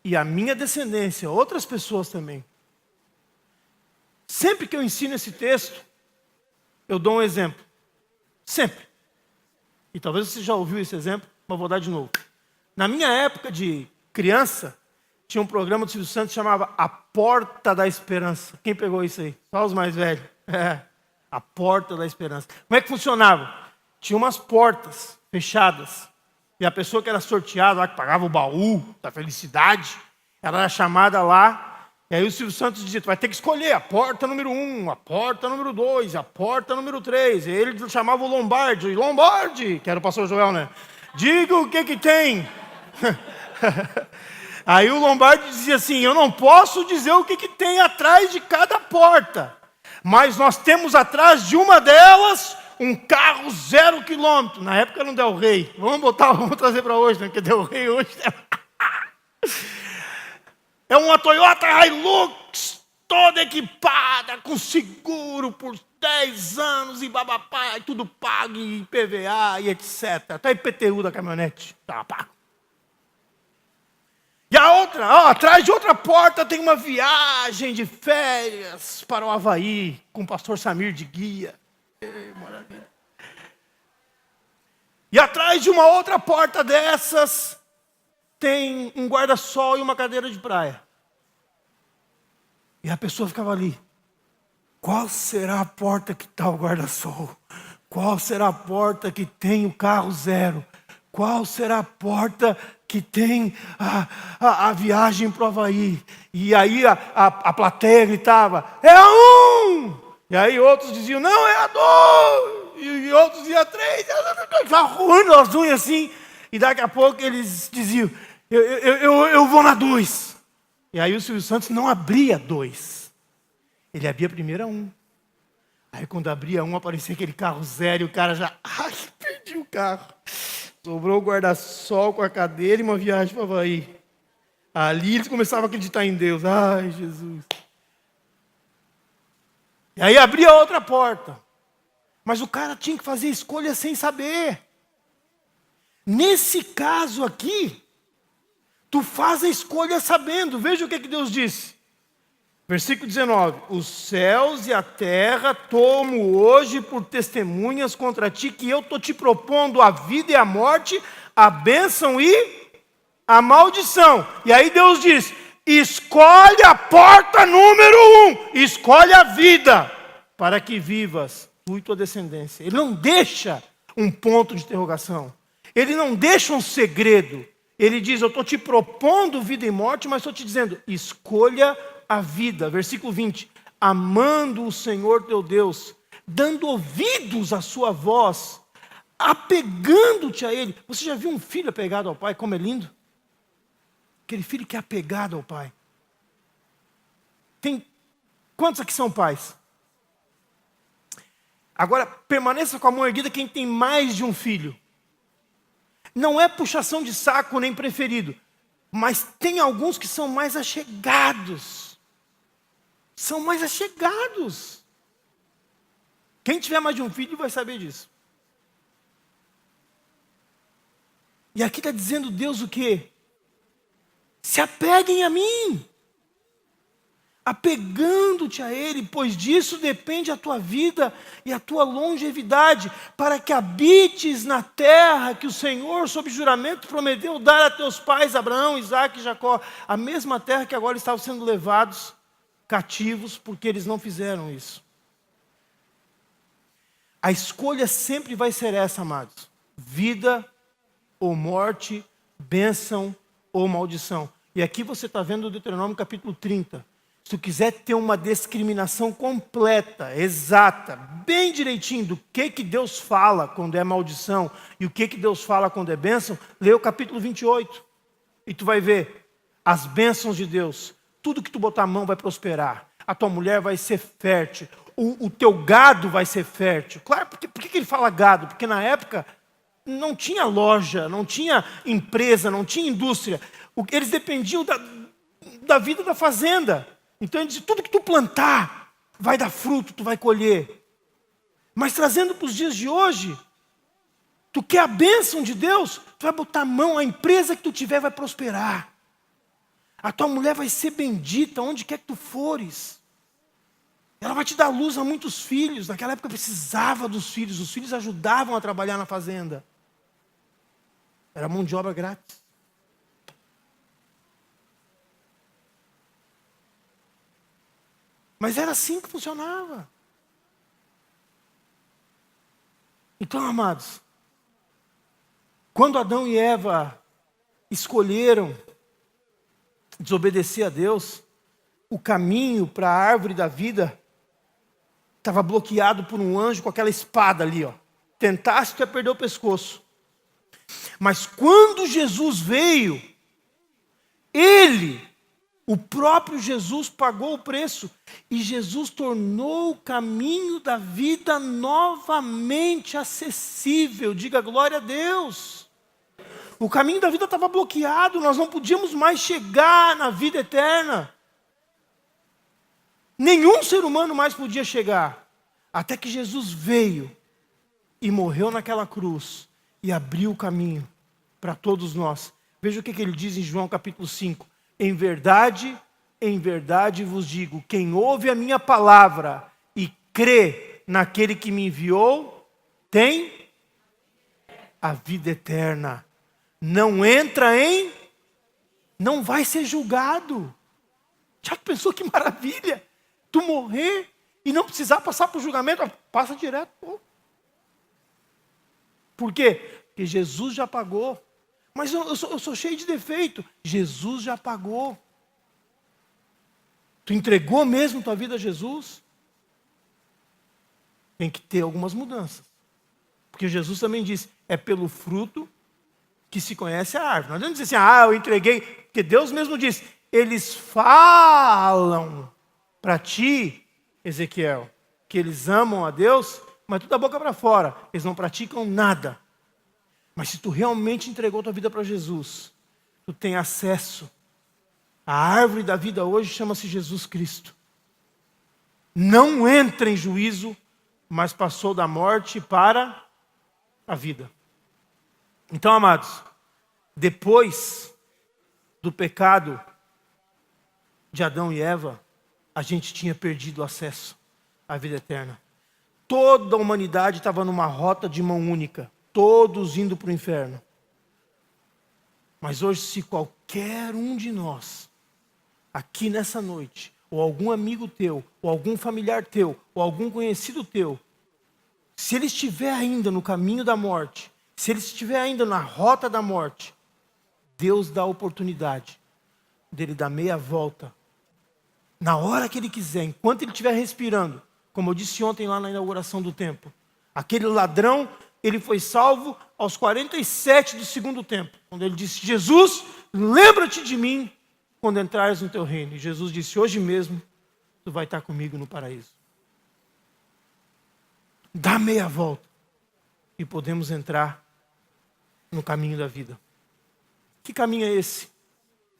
e a minha descendência, outras pessoas também. Sempre que eu ensino esse texto, eu dou um exemplo. Sempre. E talvez você já ouviu esse exemplo, mas vou dar de novo. Na minha época de criança, tinha um programa do Silvio Santos que chamava A Porta da Esperança. Quem pegou isso aí? Só os mais velhos. A Porta da Esperança. Como é que funcionava? Tinha umas portas fechadas. E a pessoa que era sorteada, lá, que pagava o baú da felicidade, ela era chamada lá. E aí o Silvio Santos dizia: tu vai ter que escolher a porta número 1, a porta número 2, a porta número 3. E ele chamava o Lombardi. Lombardi, que era o pastor Joel, né? Diga o que tem. Aí o Lombardi dizia assim: eu não posso dizer o que tem atrás de cada porta, mas nós temos atrás de uma delas um carro 0 quilômetro. Na época não Del Rey. Vamos trazer para hoje, né? Porque Del Rey hoje é uma Toyota Hilux toda equipada, com seguro por 10 anos e babapá, e tudo pago, e IPVA e etc. Até IPTU da caminhonete estava pago. E a outra, atrás de outra porta tem uma viagem de férias para o Havaí, com o pastor Samir de guia. Maravilha. E atrás de uma outra porta dessas, tem um guarda-sol e uma cadeira de praia. E a pessoa ficava ali. Qual será a porta que está o guarda-sol? Qual será a porta que tem o carro 0? Qual será a porta que tem a viagem para o Havaí? E aí a plateia gritava, é a 1! E aí outros diziam, não, é a 2! E outros diziam a 3! Ficava roendo as unhas assim. E daqui a pouco eles diziam, eu vou na 2. E aí o Silvio Santos não abria 2. Ele abria primeiro a 1. Aí quando abria 1, aparecia aquele carro 0 e o cara já, perdi o carro. Sobrou o guarda-sol com a cadeira e uma viagem para o Havaí. Ali eles começavam a acreditar em Deus. Ai, Jesus. E aí abria outra porta. Mas o cara tinha que fazer escolha sem saber. Nesse caso aqui, tu faz a escolha sabendo. Veja o que Deus disse. Versículo 19. Os céus e a terra tomo hoje por testemunhas contra ti, que eu estou te propondo a vida e a morte, a bênção e a maldição. E aí Deus diz, escolhe a porta número 1, escolhe a vida, para que vivas, tu e tua descendência. Ele não deixa um ponto de interrogação. Ele não deixa um segredo. Ele diz, eu estou te propondo vida e morte, mas estou te dizendo, escolha a vida. Versículo 20. Amando o Senhor teu Deus, dando ouvidos à sua voz, apegando-te a Ele. Você já viu um filho apegado ao pai? Como é lindo. Aquele filho que é apegado ao pai. Tem quantos aqui são pais? Agora, permaneça com a mão erguida quem tem mais de um filho. Não é puxação de saco nem preferido, mas tem alguns que são mais achegados. São mais achegados. Quem tiver mais de um filho vai saber disso. E aqui está dizendo Deus o quê? Se apeguem a mim. Apegando-te a Ele, pois disso depende a tua vida e a tua longevidade, para que habites na terra que o Senhor, sob juramento, prometeu dar a teus pais, Abraão, Isaque e Jacó, a mesma terra que agora estavam sendo levados cativos, porque eles não fizeram isso. A escolha sempre vai ser essa, amados: vida ou morte, bênção ou maldição. E aqui você está vendo o Deuteronômio capítulo 30. Se tu quiser ter uma discriminação completa, exata, bem direitinho do que Deus fala quando é maldição e o que Deus fala quando é bênção, lê o capítulo 28. E tu vai ver as bênçãos de Deus. Tudo que tu botar a mão vai prosperar. A tua mulher vai ser fértil. O teu gado vai ser fértil. Claro, por que ele fala gado? Porque na época não tinha loja, não tinha empresa, não tinha indústria. Eles dependiam da vida da fazenda. Então ele diz, tudo que tu plantar vai dar fruto, tu vai colher. Mas trazendo para os dias de hoje, tu quer a bênção de Deus, tu vai botar a mão, a empresa que tu tiver vai prosperar. A tua mulher vai ser bendita onde quer que tu fores. Ela vai te dar luz a muitos filhos. Naquela época precisava dos filhos. Os filhos ajudavam a trabalhar na fazenda. Era mão de obra grátis. Mas era assim que funcionava. Então, amados, quando Adão e Eva escolheram desobedecer a Deus, o caminho para a árvore da vida estava bloqueado por um anjo com aquela espada ali, ó. Tentasse, tu ia perder o pescoço. Mas quando Jesus veio, Ele O próprio Jesus pagou o preço. E Jesus tornou o caminho da vida novamente acessível. Diga glória a Deus. O caminho da vida estava bloqueado. Nós não podíamos mais chegar na vida eterna. Nenhum ser humano mais podia chegar. Até que Jesus veio e morreu naquela cruz. E abriu o caminho para todos nós. Veja o que ele diz em João capítulo 5. Em verdade vos digo, quem ouve a minha palavra e crê naquele que me enviou, tem a vida eterna. Não entra em, não vai ser julgado. Já pensou que maravilha? Tu morrer e não precisar passar por julgamento, passa direto. Pô. Por quê? Porque Jesus já pagou. Mas eu sou cheio de defeito. Jesus já pagou. Tu entregou mesmo tua vida a Jesus? Tem que ter algumas mudanças. Porque Jesus também disse, é pelo fruto que se conhece a árvore. Não adianta dizer assim, eu entreguei. Porque Deus mesmo disse, eles falam para ti, Ezequiel, que eles amam a Deus, mas tu da boca para fora. Eles não praticam nada. Mas se tu realmente entregou tua vida para Jesus, tu tem acesso. A árvore da vida hoje chama-se Jesus Cristo. Não entra em juízo, mas passou da morte para a vida. Então, amados, depois do pecado de Adão e Eva, a gente tinha perdido o acesso à vida eterna. Toda a humanidade estava numa rota de mão única. Todos indo para o inferno. Mas hoje, se qualquer um de nós, aqui nessa noite, ou algum amigo teu, ou algum familiar teu, ou algum conhecido teu, se ele estiver ainda no caminho da morte, se ele estiver ainda na rota da morte, Deus dá a oportunidade dele dar meia volta, na hora que ele quiser, enquanto ele estiver respirando, como eu disse ontem lá na inauguração do templo. Aquele ladrão, ele foi salvo aos 47 do segundo tempo, quando ele disse, Jesus, lembra-te de mim quando entrares no teu reino. E Jesus disse, hoje mesmo, tu vai estar comigo no paraíso. Dá meia volta e podemos entrar no caminho da vida. Que caminho é esse?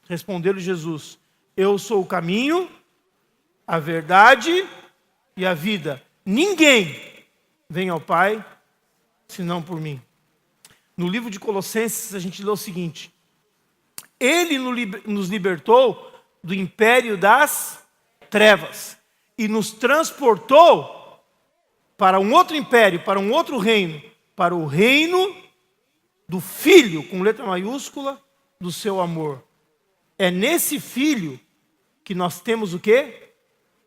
Respondeu-lhe Jesus, eu sou o caminho, a verdade e a vida. Ninguém vem ao Pai senão por mim. No livro de Colossenses a gente lê o seguinte, Ele nos libertou do império das trevas e nos transportou para um outro império, para um outro reino, para o reino do Filho, com letra maiúscula, do seu amor. É nesse Filho que nós temos o quê?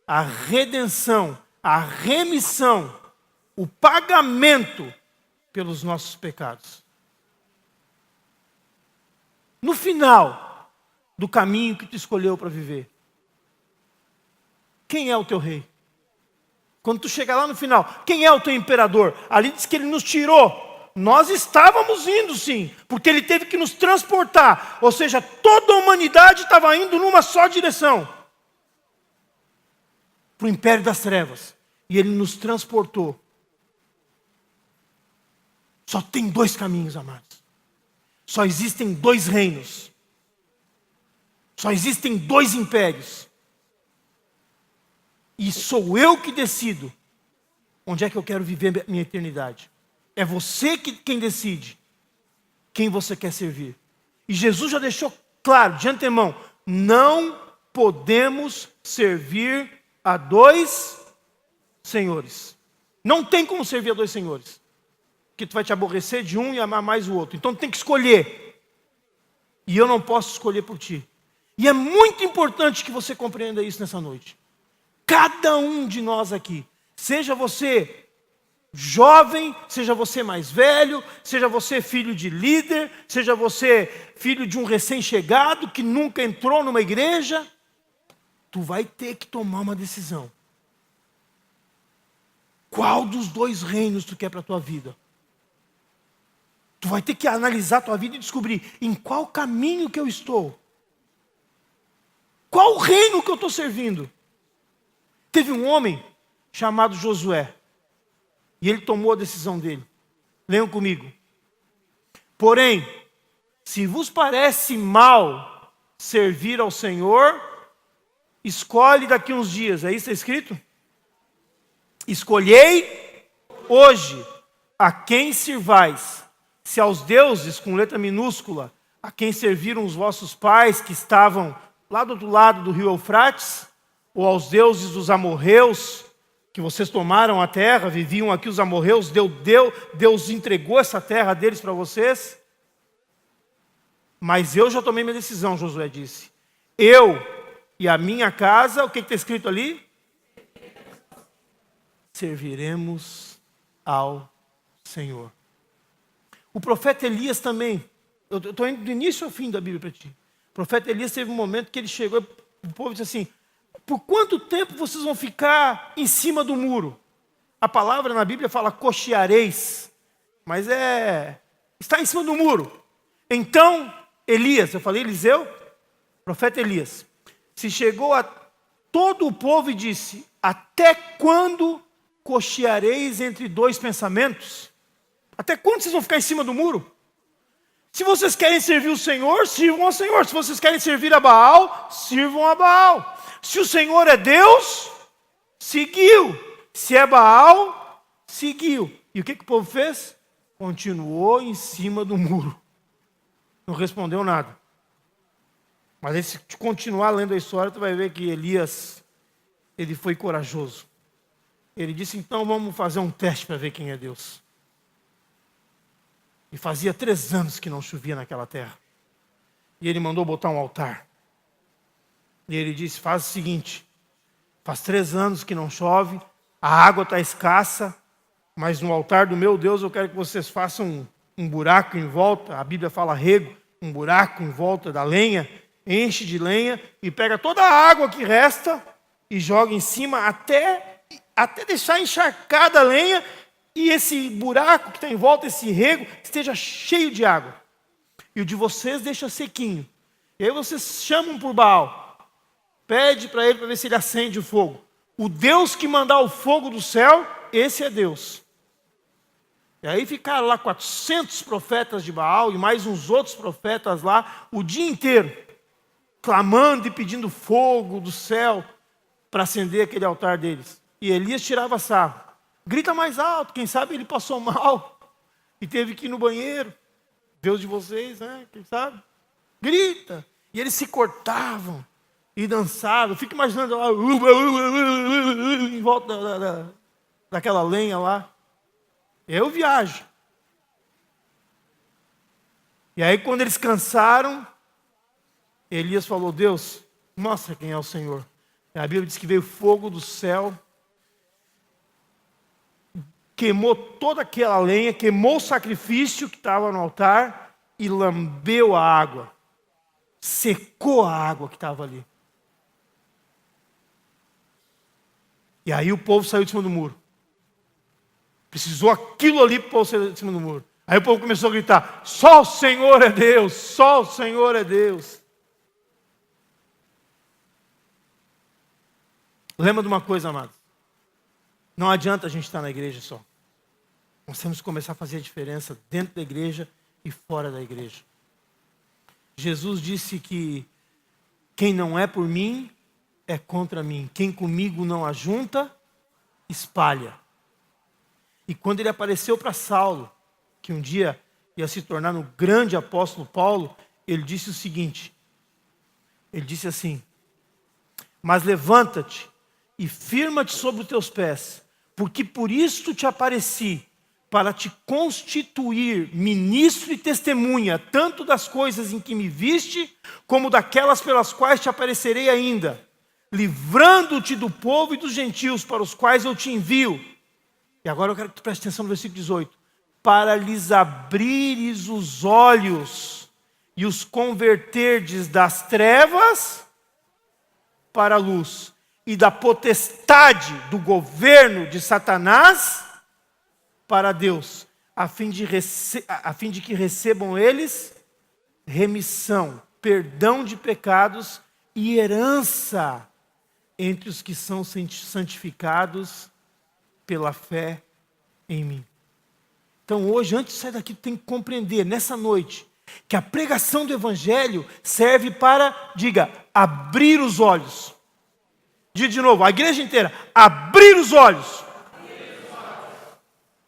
A redenção, a remissão, o pagamento pelos nossos pecados. No final do caminho que tu escolheu para viver, quem é o teu rei? Quando tu chegar lá no final, quem é o teu imperador? Ali diz que ele nos tirou. Nós estávamos indo sim, porque ele teve que nos transportar. Ou seja, toda a humanidade estava indo numa só direção. Para o império das trevas. E ele nos transportou. Só tem dois caminhos, amados. Só existem dois reinos. Só existem dois impérios. E sou eu que decido onde é que eu quero viver minha eternidade. É você quem decide quem você quer servir. E Jesus já deixou claro, de antemão, não podemos servir a dois senhores. Não tem como servir a dois senhores. Que tu vai te aborrecer de um e amar mais o outro. Então tu tem que escolher. E eu não posso escolher por ti. E é muito importante que você compreenda isso nessa noite. Cada um de nós aqui, seja você jovem, seja você mais velho, seja você filho de líder, seja você filho de um recém-chegado que nunca entrou numa igreja, tu vai ter que tomar uma decisão. Qual dos dois reinos tu quer para a tua vida? Tu vai ter que analisar a tua vida e descobrir em qual caminho que eu estou. Qual o reino que eu estou servindo? Teve um homem chamado Josué, e ele tomou a decisão dele. Leiam comigo. Porém, se vos parece mal servir ao Senhor, escolhe daqui uns dias. É isso que está escrito? Escolhei hoje a quem sirvais. Se aos deuses, com letra minúscula, a quem serviram os vossos pais que estavam lá do outro lado do rio Eufrates, ou aos deuses dos amorreus, que vocês tomaram a terra, viviam aqui os amorreus, Deus entregou essa terra deles para vocês. Mas eu já tomei minha decisão, Josué disse. Eu e a minha casa, o que está escrito ali? Serviremos ao Senhor. O profeta Elias também, eu estou indo do início ao fim da Bíblia para ti. O profeta Elias teve um momento que ele chegou, o povo disse assim, por quanto tempo vocês vão ficar em cima do muro? A palavra na Bíblia fala cocheareis, mas está em cima do muro. Então, Elias, eu falei Eliseu? Profeta Elias, se chegou a todo o povo e disse, até quando cocheareis entre dois pensamentos? Até quando vocês vão ficar em cima do muro? Se vocês querem servir o Senhor, sirvam ao Senhor. Se vocês querem servir a Baal, sirvam a Baal. Se o Senhor é Deus, seguiu. Se é Baal, seguiu. E o que o povo fez? Continuou em cima do muro. Não respondeu nada. Mas se continuar lendo a história, tu vai ver que Elias, ele foi corajoso. Ele disse, então vamos fazer um teste para ver quem é Deus. E fazia 3 anos que não chovia naquela terra. E ele mandou botar um altar. E ele disse, faz o seguinte, faz 3 anos que não chove, a água está escassa, mas no altar do meu Deus eu quero que vocês façam um buraco em volta, a Bíblia fala rego, um buraco em volta da lenha, enche de lenha e pega toda a água que resta e joga em cima até deixar encharcada a lenha e esse buraco que está em volta, esse rego, esteja cheio de água. E o de vocês deixa sequinho. E aí vocês chamam por Baal. Pede para ele para ver se ele acende o fogo. O Deus que mandar o fogo do céu, esse é Deus. E aí ficaram lá 400 profetas de Baal e mais uns outros profetas lá o dia inteiro, clamando e pedindo fogo do céu para acender aquele altar deles. E Elias tirava sarro. Grita mais alto, quem sabe ele passou mal e teve que ir no banheiro. Deus de vocês, né? Quem sabe? Grita. E eles se cortavam e dançavam. Fica imaginando lá, em volta daquela lenha lá. Eu viajo. E aí quando eles cansaram, Elias falou, Deus, mostra quem é o Senhor. E a Bíblia diz que veio fogo do céu, queimou toda aquela lenha, queimou o sacrifício que estava no altar e lambeu a água. Secou a água que estava ali. E aí o povo saiu de cima do muro. Precisou aquilo ali para o povo sair de cima do muro. Aí o povo começou a gritar, só o Senhor é Deus, só o Senhor é Deus. Lembra de uma coisa, amados? Não adianta a gente estar na igreja só. Nós temos que começar a fazer a diferença dentro da igreja e fora da igreja. Jesus disse que quem não é por mim, é contra mim. Quem comigo não ajunta, espalha. E quando ele apareceu para Saulo, que um dia ia se tornar no grande apóstolo Paulo, ele disse o seguinte, ele disse assim, mas levanta-te e firma-te sobre os teus pés, porque por isto te apareci, para te constituir ministro e testemunha, tanto das coisas em que me viste, como daquelas pelas quais te aparecerei ainda, livrando-te do povo e dos gentios para os quais eu te envio. E agora eu quero que tu preste atenção no versículo 18. Para lhes abrires os olhos e os converterdes das trevas para a luz, e da potestade do governo de Satanás para Deus, a fim de que recebam eles remissão, perdão de pecados e herança entre os que são santificados pela fé em mim. Então hoje, antes de sair daqui, tu tem que compreender, nessa noite, que a pregação do Evangelho serve para, diga, abrir os olhos. Diga de novo, a igreja inteira, abrir os olhos.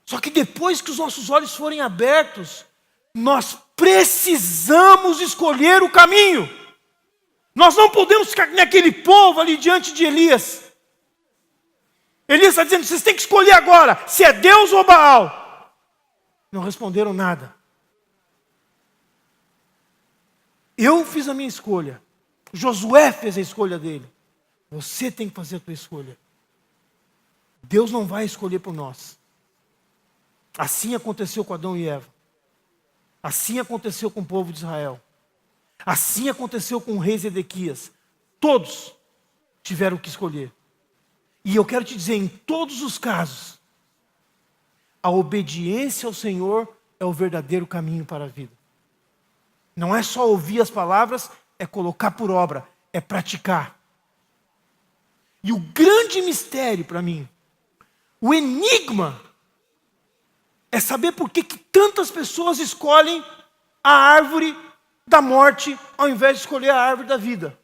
Só que depois que os nossos olhos forem abertos, nós precisamos escolher o caminho. Nós não podemos ficar naquele povo ali diante de Elias. Elias está dizendo, vocês têm que escolher agora, se é Deus ou Baal. Não responderam nada. Eu fiz a minha escolha. Josué fez a escolha dele. Você tem que fazer a tua escolha. Deus não vai escolher por nós. Assim aconteceu com Adão e Eva. Assim aconteceu com o povo de Israel. Assim aconteceu com o rei Zedequias. Todos tiveram que escolher. E eu quero te dizer, em todos os casos, a obediência ao Senhor é o verdadeiro caminho para a vida. Não é só ouvir as palavras, é colocar por obra, é praticar. E o grande mistério para mim, o enigma, é saber por que tantas pessoas escolhem a árvore da morte ao invés de escolher a árvore da vida.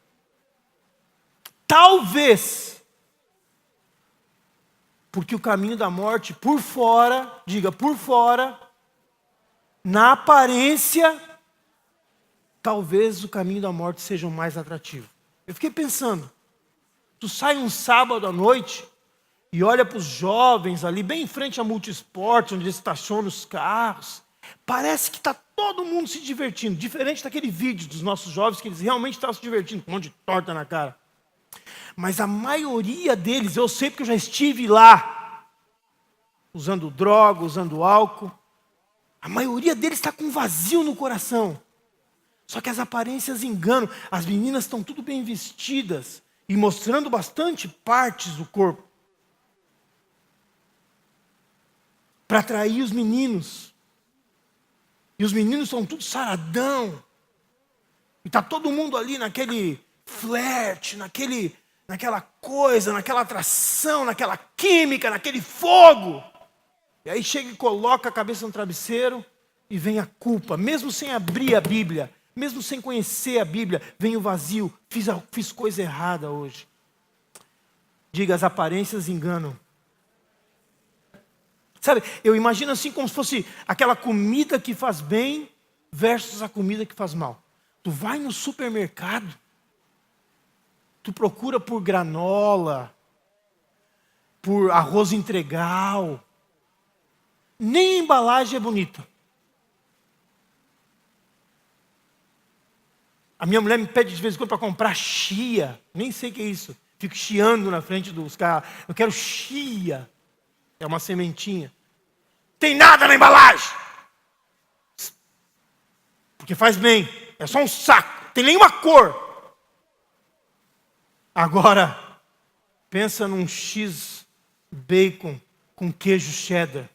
Talvez, porque o caminho da morte por fora, diga por fora, na aparência, talvez o caminho da morte seja o mais atrativo. Eu fiquei pensando, tu sai um sábado à noite e olha para os jovens ali, bem em frente à Multisport, onde eles estacionam os carros, parece que está todo mundo se divertindo, diferente daquele vídeo dos nossos jovens, que eles realmente estavam se divertindo, com um monte de torta na cara. Mas a maioria deles, eu sei porque eu já estive lá, usando droga, usando álcool, a maioria deles está com um vazio no coração. Só que as aparências enganam. As meninas estão tudo bem vestidas e mostrando bastante partes do corpo para atrair os meninos. E os meninos são tudo saradão. E está todo mundo ali naquele flerte, naquela coisa, naquela atração, naquela química, naquele fogo. E aí chega e coloca a cabeça no travesseiro e vem a culpa. Mesmo sem abrir a Bíblia, mesmo sem conhecer a Bíblia, vem o vazio. Fiz coisa errada hoje. Diga, as aparências enganam. Sabe, eu imagino assim como se fosse aquela comida que faz bem versus a comida que faz mal. Tu vai no supermercado, tu procura por granola, por arroz integral. Nem a embalagem é bonita. A minha mulher me pede de vez em quando para comprar chia. Nem sei o que é isso. Fico chiando na frente dos caras. Eu quero chia. É uma sementinha. Tem nada na embalagem. Porque faz bem. É só um saco. Tem nenhuma cor. Agora, pensa num X bacon com queijo cheddar.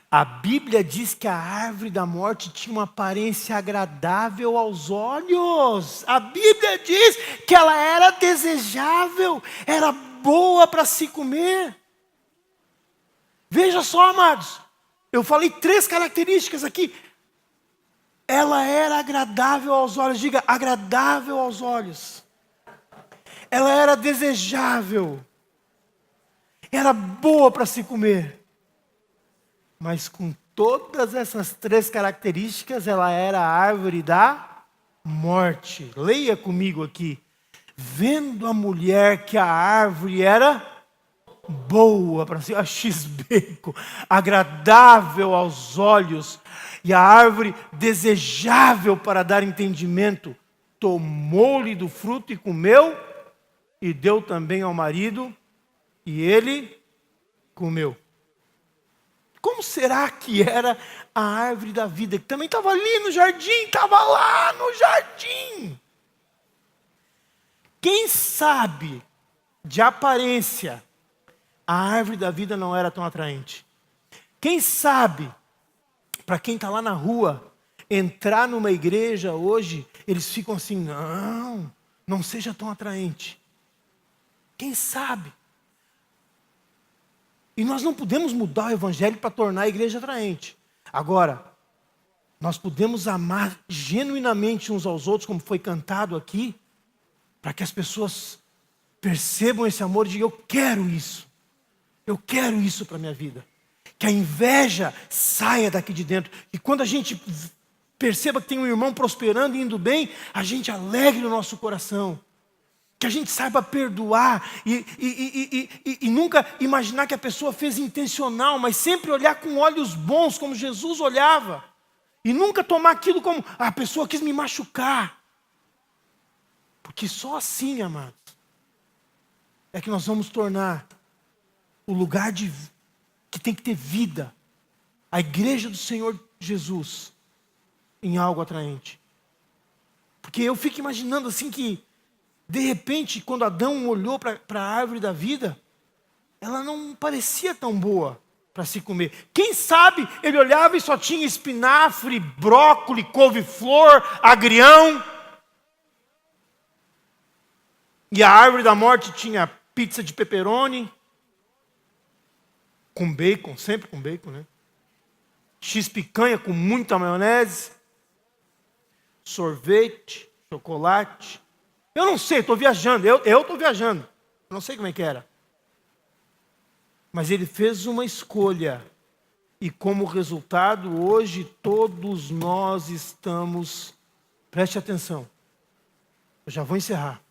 A Bíblia diz que a árvore da morte tinha uma aparência agradável aos olhos. A Bíblia diz que ela era desejável, era boa para se comer. Veja só, amados, eu falei 3 características aqui. Ela era agradável aos olhos, diga, agradável aos olhos. Ela era desejável, era boa para se comer. Mas com todas essas 3 características, ela era a árvore da morte. Leia comigo aqui. Vendo a mulher que a árvore era boa para si, a X-Bacon, agradável aos olhos, e a árvore desejável para dar entendimento, tomou-lhe do fruto e comeu, e deu também ao marido, e ele comeu. Como será que era a árvore da vida? Que também estava ali no jardim, estava lá no jardim. Quem sabe, de aparência, a árvore da vida não era tão atraente. Quem sabe, para quem está lá na rua, entrar numa igreja hoje, eles ficam assim, não seja tão atraente. Quem sabe? E nós não podemos mudar o evangelho para tornar a igreja atraente. Agora, nós podemos amar genuinamente uns aos outros, como foi cantado aqui, para que as pessoas percebam esse amor e digam, eu quero isso para a minha vida. Que a inveja saia daqui de dentro. E quando a gente perceba que tem um irmão prosperando e indo bem, a gente alegre o nosso coração. Que a gente saiba perdoar e nunca imaginar que a pessoa fez intencional, mas sempre olhar com olhos bons, como Jesus olhava. E nunca tomar aquilo como, a pessoa quis me machucar. Porque só assim, amados, é que nós vamos tornar o lugar que tem que ter vida, a igreja do Senhor Jesus, em algo atraente. Porque eu fico imaginando assim que, de repente, quando Adão olhou para a árvore da vida, ela não parecia tão boa para se comer. Quem sabe ele olhava e só tinha espinafre, brócolis, couve-flor, agrião. E a árvore da morte tinha pizza de pepperoni, com bacon, sempre com bacon, né? X-picanha com muita maionese, sorvete, chocolate. Eu não sei, estou viajando, eu estou viajando. Não sei como é que era. Mas ele fez uma escolha. E como resultado, hoje todos nós estamos, preste atenção, eu já vou encerrar.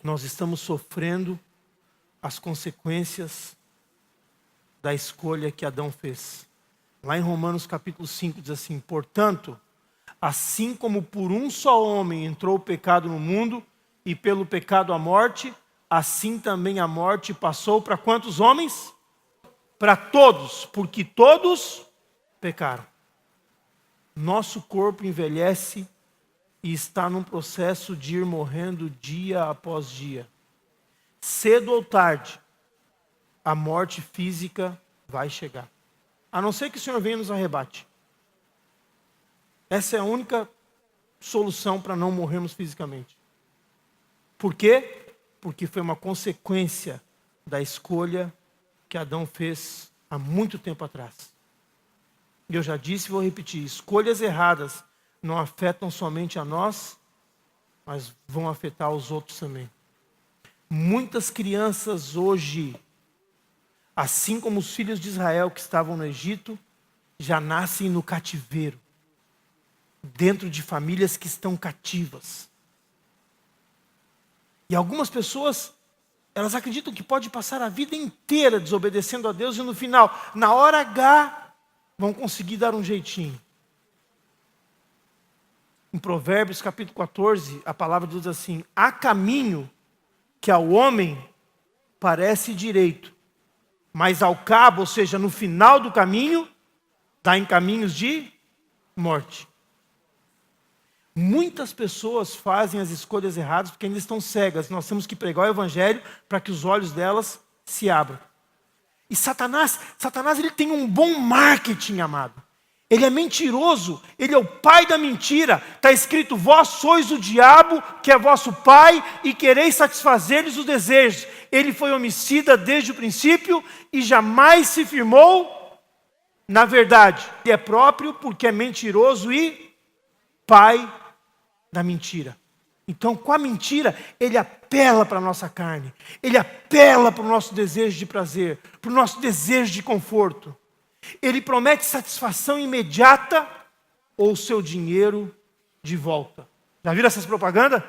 Nós estamos sofrendo as consequências da escolha que Adão fez. Lá em Romanos capítulo 5 diz assim, portanto, assim como por um só homem entrou o pecado no mundo, e pelo pecado a morte, assim também a morte passou para quantos homens? Para todos, porque todos pecaram. Nosso corpo envelhece e está num processo de ir morrendo dia após dia. Cedo ou tarde, a morte física vai chegar. A não ser que o Senhor venha e nos arrebate. Essa é a única solução para não morrermos fisicamente. Por quê? Porque foi uma consequência da escolha que Adão fez há muito tempo atrás. E eu já disse e vou repetir, escolhas erradas não afetam somente a nós, mas vão afetar os outros também. Muitas crianças hoje, assim como os filhos de Israel que estavam no Egito, já nascem no cativeiro, dentro de famílias que estão cativas. E algumas pessoas, elas acreditam que pode passar a vida inteira desobedecendo a Deus e no final, na hora H, vão conseguir dar um jeitinho. Em Provérbios capítulo 14, a palavra diz assim, há caminho que ao homem parece direito, mas ao cabo, ou seja, no final do caminho, dá em caminhos de morte. Muitas pessoas fazem as escolhas erradas porque ainda estão cegas. Nós temos que pregar o evangelho para que os olhos delas se abram. E Satanás ele tem um bom marketing, amado. Ele é mentiroso, ele é o pai da mentira. Está escrito, vós sois o diabo, que é vosso pai, e quereis satisfazer-lhes os desejos. Ele foi homicida desde o princípio e jamais se firmou na verdade. Ele é próprio porque é mentiroso e pai da mentira. Então, com a mentira, ele apela para a nossa carne. Ele apela para o nosso desejo de prazer, para o nosso desejo de conforto. Ele promete satisfação imediata ou seu dinheiro de volta. Já viram essas propagandas?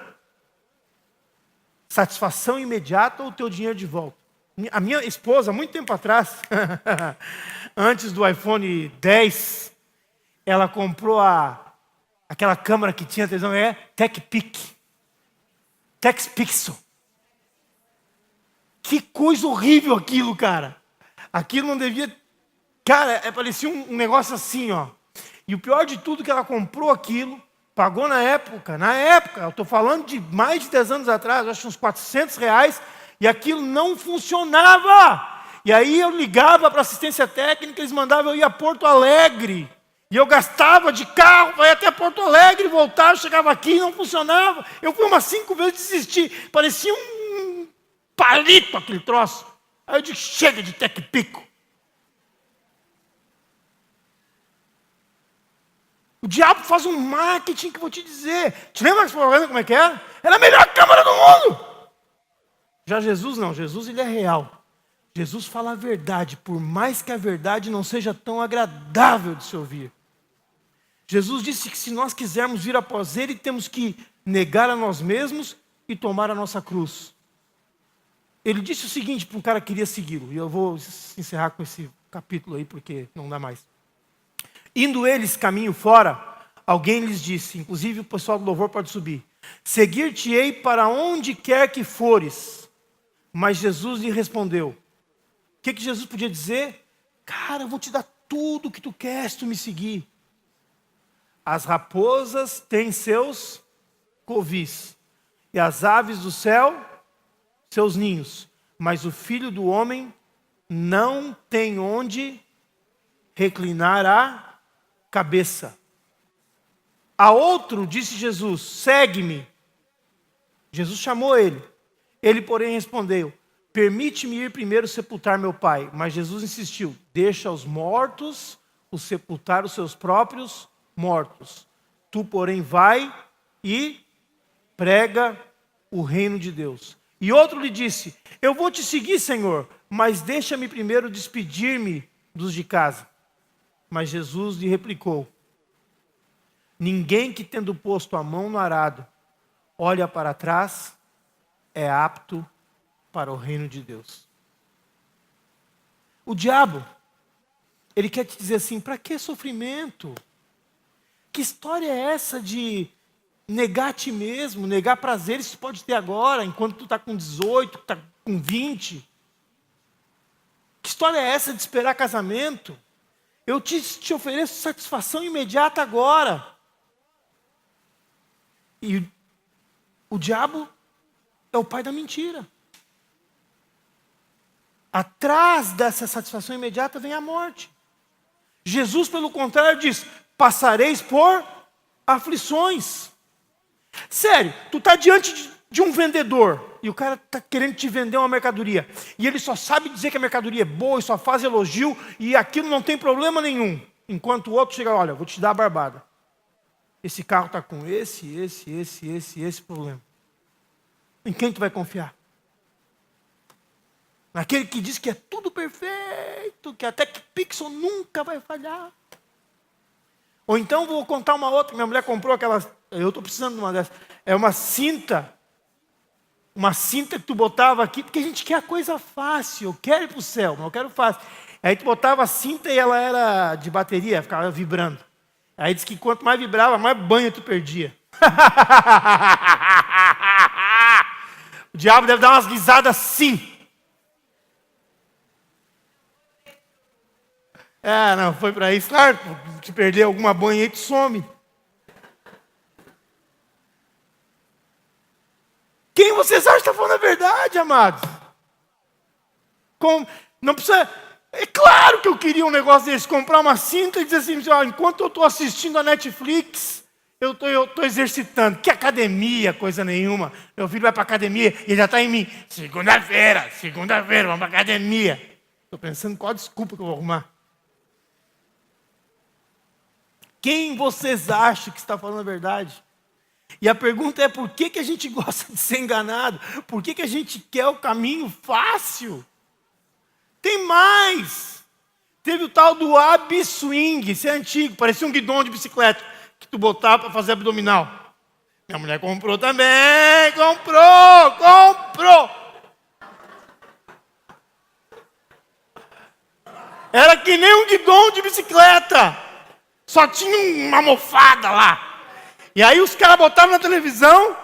Satisfação imediata ou teu dinheiro de volta. A minha esposa, muito tempo atrás, antes do iPhone 10, ela comprou aquela câmera que tinha televisão, TechPixel. Que coisa horrível aquilo, cara. Aquilo não devia... Cara, parecia um negócio assim, ó. E o pior de tudo é que ela comprou aquilo, pagou na época, eu estou falando de mais de 10 anos atrás, acho uns R$400, e aquilo não funcionava. E aí eu ligava para assistência técnica, eles mandavam eu ir a Porto Alegre. E eu gastava de carro para ir até Porto Alegre, voltar, chegava aqui e não funcionava. Eu fui umas 5 vezes desistir. Parecia um palito aquele troço. Aí eu disse, chega de tec-pico. O diabo faz um marketing que eu vou te dizer. Te lembra esse programa como é que era? Era a melhor câmara do mundo. Já Jesus não, Jesus ele é real. Jesus fala a verdade, por mais que a verdade não seja tão agradável de se ouvir. Jesus disse que se nós quisermos vir após Ele, temos que negar a nós mesmos e tomar a nossa cruz. Ele disse o seguinte para um cara que queria segui-lo, e eu vou encerrar com esse capítulo aí, porque não dá mais. Indo eles caminho fora, alguém lhes disse, inclusive o pessoal do louvor pode subir, seguir-te-ei para onde quer que fores. Mas Jesus lhe respondeu. O que Jesus podia dizer? Cara, eu vou te dar tudo o que tu queres se tu me seguir. As raposas têm seus covis, e as aves do céu, seus ninhos. Mas o Filho do Homem não tem onde reclinar a cabeça. A outro disse Jesus, segue-me. Jesus chamou ele. Ele, porém, respondeu, permite-me ir primeiro sepultar meu pai. Mas Jesus insistiu, deixa os mortos os sepultar os seus próprios mortos. Tu, porém, vai e prega o reino de Deus. E outro lhe disse, eu vou te seguir, Senhor, mas deixa-me primeiro despedir-me dos de casa. Mas Jesus lhe replicou, ninguém que tendo posto a mão no arado, olha para trás, é apto para o reino de Deus. O diabo, ele quer te dizer assim, para que sofrimento? Que história é essa de negar a ti mesmo, negar prazeres que tu pode ter agora, enquanto tu está com 18, tu está com 20? Que história é essa de esperar casamento? Eu te ofereço satisfação imediata agora. E o diabo é o pai da mentira. Atrás dessa satisfação imediata vem a morte. Jesus, pelo contrário, diz, passareis por aflições. Sério, tu está diante de um vendedor, e o cara está querendo te vender uma mercadoria, e ele só sabe dizer que a mercadoria é boa, e só faz elogio, e aquilo não tem problema nenhum. Enquanto o outro chega, olha, vou te dar a barbada. Esse carro está com esse problema. Em quem tu vai confiar? Naquele que diz que é tudo perfeito, que até que pixel nunca vai falhar. Ou então vou contar uma outra, minha mulher comprou aquelas, eu estou precisando de uma dessas, é uma cinta que tu botava aqui, porque a gente quer a coisa fácil, eu quero ir para o céu, mas eu quero fácil. Aí tu botava a cinta e ela era de bateria, ficava vibrando. Aí diz que quanto mais vibrava, mais banho tu perdia. O diabo deve dar umas risadas assim. Não, foi para isso. Claro, se perder alguma banha aí, tu some. Quem vocês acham que está falando a verdade, amados? Não precisa... É claro que eu queria um negócio desse, comprar uma cinta e dizer assim, enquanto eu estou assistindo a Netflix, eu estou exercitando. Que academia, coisa nenhuma. Meu filho vai para a academia e ele já está em mim. Segunda-feira, vamos para a academia. Estou pensando qual a desculpa que eu vou arrumar. Quem vocês acham que está falando a verdade? E a pergunta é, por que a gente gosta de ser enganado? Por que a gente quer o caminho fácil? Tem mais. Teve o tal do ab swing, esse é antigo, parecia um guidão de bicicleta, que tu botava para fazer abdominal. Minha mulher comprou também, comprou. Era que nem um guidão de bicicleta. Só tinha uma almofada lá. E aí os caras botavam na televisão.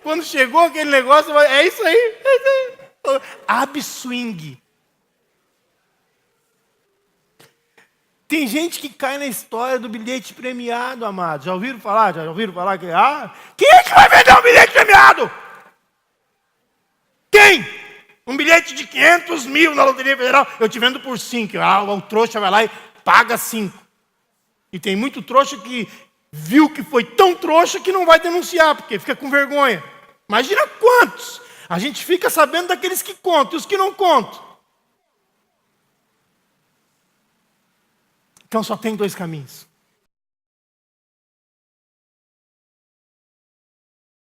Quando chegou aquele negócio, é isso aí. Ab swing. Tem gente que cai na história do bilhete premiado, amados. Já ouviram falar? Que quem é que vai vender um bilhete premiado? Quem? Um bilhete de 500 mil na Loteria Federal, eu te vendo por 5. O trouxa vai lá e paga 5. E tem muito trouxa que viu que foi tão trouxa que não vai denunciar, porque fica com vergonha. Imagina quantos. A gente fica sabendo daqueles que contam e os que não contam. Então só tem 2 caminhos.